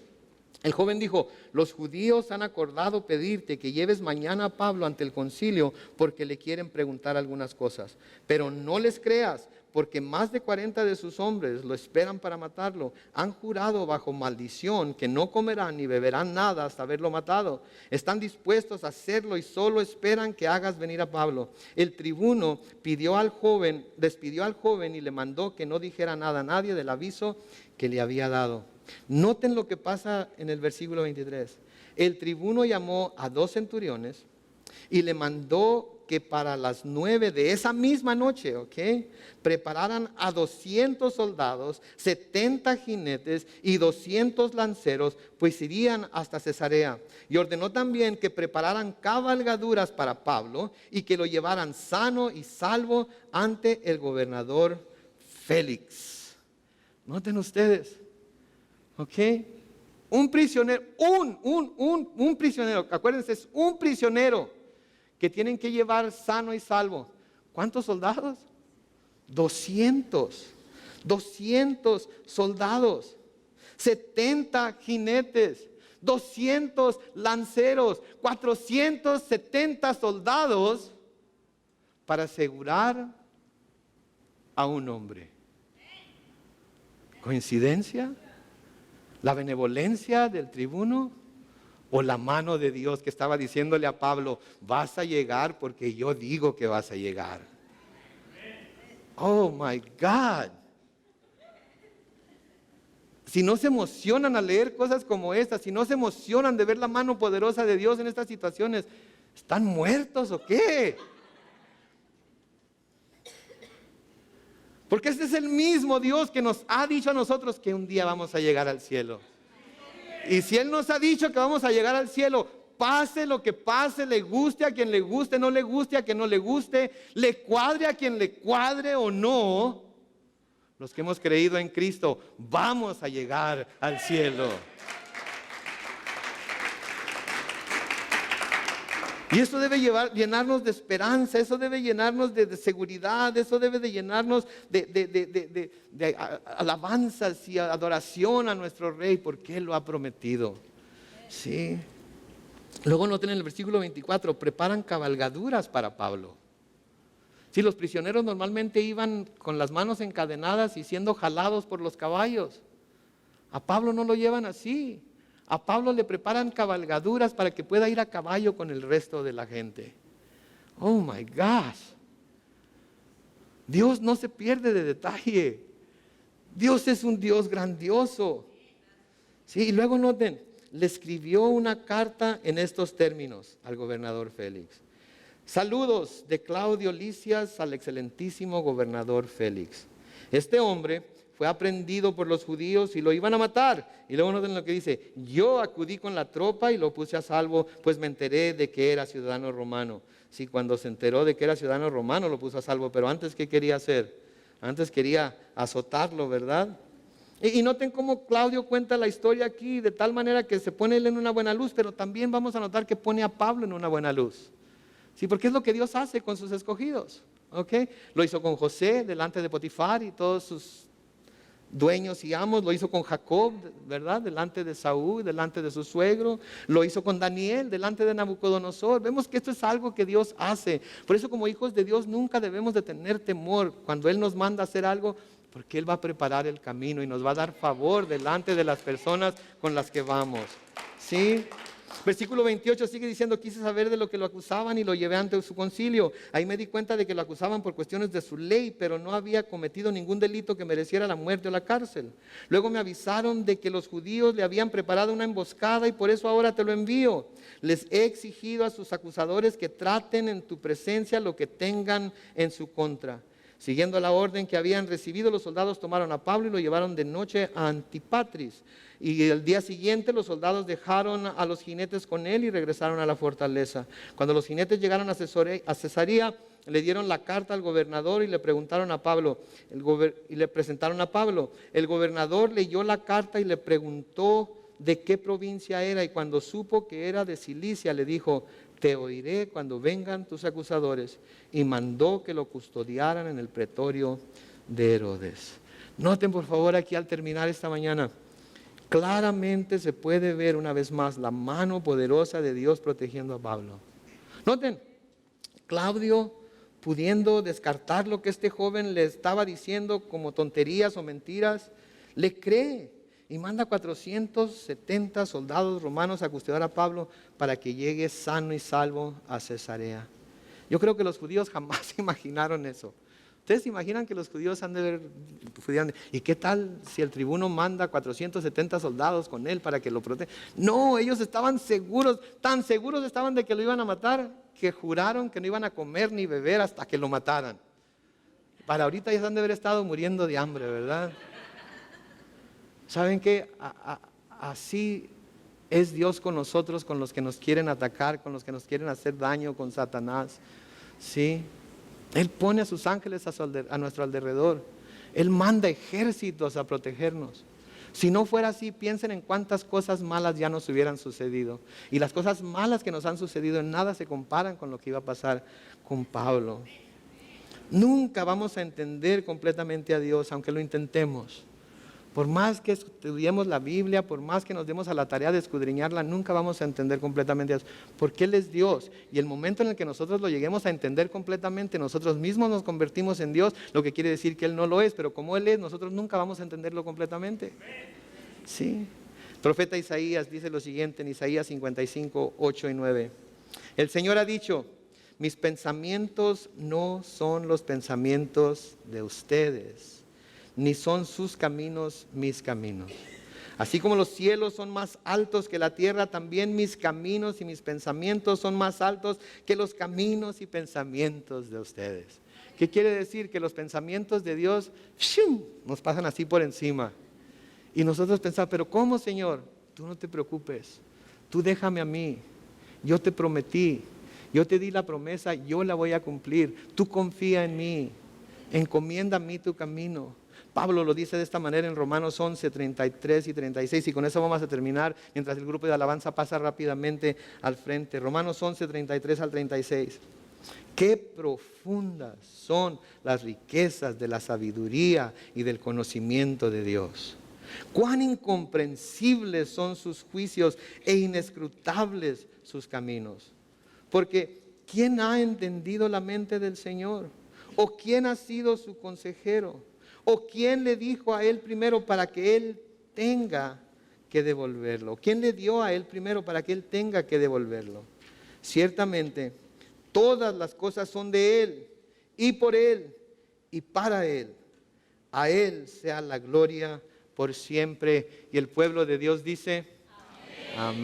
El joven dijo: los judíos han acordado pedirte que lleves mañana a Pablo ante el concilio porque le quieren preguntar algunas cosas. Pero no les creas, porque más de 40 de sus hombres lo esperan para matarlo. Han jurado bajo maldición que no comerán ni beberán nada hasta haberlo matado. Están dispuestos a hacerlo y solo esperan que hagas venir a Pablo. El tribuno despidió al joven y le mandó que no dijera nada a nadie del aviso que le había dado. Noten lo que pasa en el versículo 23. El tribuno llamó a 2 centuriones y le mandó que para las 9 de esa misma noche, prepararan a 200 soldados, 70 jinetes y 200 lanceros, pues irían hasta Cesarea. Y ordenó también que prepararan cabalgaduras para Pablo y que lo llevaran sano y salvo ante el gobernador Félix. Noten ustedes, un prisionero, un prisionero, acuérdense, es un prisionero que tienen que llevar sano y salvo. ¿Cuántos soldados? 200 soldados, 70 jinetes, 200 lanceros, 470 soldados para asegurar a un hombre. ¿Coincidencia? ¿La benevolencia del tribuno? ¿O la mano de Dios que estaba diciéndole a Pablo: vas a llegar porque yo digo que vas a llegar? Oh my God. Si no se emocionan al leer cosas como estas, si no se emocionan de ver la mano poderosa de Dios en estas situaciones, ¿están muertos o qué? Porque este es el mismo Dios que nos ha dicho a nosotros que un día vamos a llegar al cielo. Y si Él nos ha dicho que vamos a llegar al cielo, pase lo que pase, le guste a quien le guste, no le guste a quien no le guste, le cuadre a quien le cuadre o no, los que hemos creído en Cristo, vamos a llegar al cielo. Y eso debe llenarnos de esperanza, eso debe llenarnos de seguridad, eso debe de llenarnos de alabanzas y adoración a nuestro Rey, porque Él lo ha prometido. Sí. Luego noten en el versículo 24, preparan cabalgaduras para Pablo. Sí, los prisioneros normalmente iban con las manos encadenadas y siendo jalados por los caballos. A Pablo no lo llevan así. A Pablo le preparan cabalgaduras para que pueda ir a caballo con el resto de la gente. Oh my gosh. Dios no se pierde de detalle. Dios es un Dios grandioso. Sí, y luego noten, le escribió una carta en estos términos al gobernador Félix. Saludos de Claudio Lisias al excelentísimo gobernador Félix. Este hombre fue aprendido por los judíos y lo iban a matar. Y luego noten lo que dice: yo acudí con la tropa y lo puse a salvo, pues me enteré de que era ciudadano romano. Sí, cuando se enteró de que era ciudadano romano lo puso a salvo, pero antes, ¿qué quería hacer? Antes quería azotarlo, ¿verdad? Y noten cómo Claudio cuenta la historia aquí de tal manera que se pone él en una buena luz, pero también vamos a notar que pone a Pablo en una buena luz. Sí, porque es lo que Dios hace con sus escogidos. ¿Ok? Lo hizo con José delante de Potifar y todos sus dueños y amos. Lo hizo con Jacob, ¿verdad? Delante de Saúl, delante de su suegro. Lo hizo con Daniel delante de Nabucodonosor. Vemos que esto es algo que Dios hace. Por eso, como hijos de Dios, nunca debemos de tener temor cuando Él nos manda a hacer algo, porque Él va a preparar el camino y nos va a dar favor delante de las personas con las que vamos. ¿Sí? Versículo 28 sigue diciendo: quise saber de lo que lo acusaban y lo llevé ante su concilio. Ahí me di cuenta de que lo acusaban por cuestiones de su ley, pero no había cometido ningún delito que mereciera la muerte o la cárcel. Luego me avisaron de que los judíos le habían preparado una emboscada y por eso ahora te lo envío. Les he exigido a sus acusadores que traten en tu presencia lo que tengan en su contra. Siguiendo la orden que habían recibido, los soldados tomaron a Pablo y lo llevaron de noche a Antipatris. Y el día siguiente los soldados dejaron a los jinetes con él y regresaron a la fortaleza. Cuando los jinetes llegaron a Cesarea, le dieron la carta al gobernador y le preguntaron a Pablo, y le presentaron a Pablo. El gobernador leyó la carta y le preguntó de qué provincia era, y cuando supo que era de Cilicia, le dijo: te oiré cuando vengan tus acusadores. Y mandó que lo custodiaran en el pretorio de Herodes. Noten por favor aquí al terminar esta mañana, claramente se puede ver una vez más la mano poderosa de Dios protegiendo a Pablo. Noten, Claudio, pudiendo descartar lo que este joven le estaba diciendo como tonterías o mentiras, le cree y manda 470 soldados romanos a custodiar a Pablo para que llegue sano y salvo a Cesarea. Yo creo que los judíos jamás imaginaron eso. ¿Ustedes se imaginan que los judíos han de ver, ¿y qué tal si el tribuno manda 470 soldados con él para que lo proteja? No, ellos estaban seguros, tan seguros estaban de que lo iban a matar, que juraron que no iban a comer ni beber hasta que lo mataran. Para ahorita ya han de haber estado muriendo de hambre, ¿verdad? ¿Saben qué? Así es Dios con nosotros, con los que nos quieren atacar, con los que nos quieren hacer daño, con Satanás. ¿Sí? Él pone a sus ángeles a nuestro alrededor. Él manda ejércitos a protegernos. Si no fuera así, piensen en cuántas cosas malas ya nos hubieran sucedido. Y las cosas malas que nos han sucedido en nada se comparan con lo que iba a pasar con Pablo. Nunca vamos a entender completamente a Dios, aunque lo intentemos. Por más que estudiemos la Biblia, por más que nos demos a la tarea de escudriñarla, nunca vamos a entender completamente a Dios, porque Él es Dios. Y el momento en el que nosotros lo lleguemos a entender completamente, nosotros mismos nos convertimos en Dios, lo que quiere decir que Él no lo es, pero como Él es, nosotros nunca vamos a entenderlo completamente. Sí. El profeta Isaías dice lo siguiente en Isaías 55, 8 y 9. El Señor ha dicho: mis pensamientos no son los pensamientos de ustedes, ni son sus caminos mis caminos. Así como los cielos son más altos que la tierra, también mis caminos y mis pensamientos son más altos que los caminos y pensamientos de ustedes. ¿Qué quiere decir? Que los pensamientos de Dios nos pasan así por encima. Y nosotros pensamos: pero ¿cómo, Señor? Tú no te preocupes, tú déjame a mí, yo te prometí, yo te di la promesa, yo la voy a cumplir, tú confía en mí, encomienda a mí tu camino. Pablo lo dice de esta manera en Romanos 11, 33 y 36, y con eso vamos a terminar mientras el grupo de alabanza pasa rápidamente al frente. Romanos 11, 33 al 36. Qué profundas son las riquezas de la sabiduría y del conocimiento de Dios. Cuán incomprensibles son sus juicios e inescrutables sus caminos. Porque ¿quién ha entendido la mente del Señor? ¿O quién ha sido su consejero? ¿O quién le dijo a él primero para que él tenga que devolverlo? ¿Quién le dio a él primero para que él tenga que devolverlo? Ciertamente, todas las cosas son de él, y por él, y para él. A él sea la gloria por siempre. Y el pueblo de Dios dice, amén.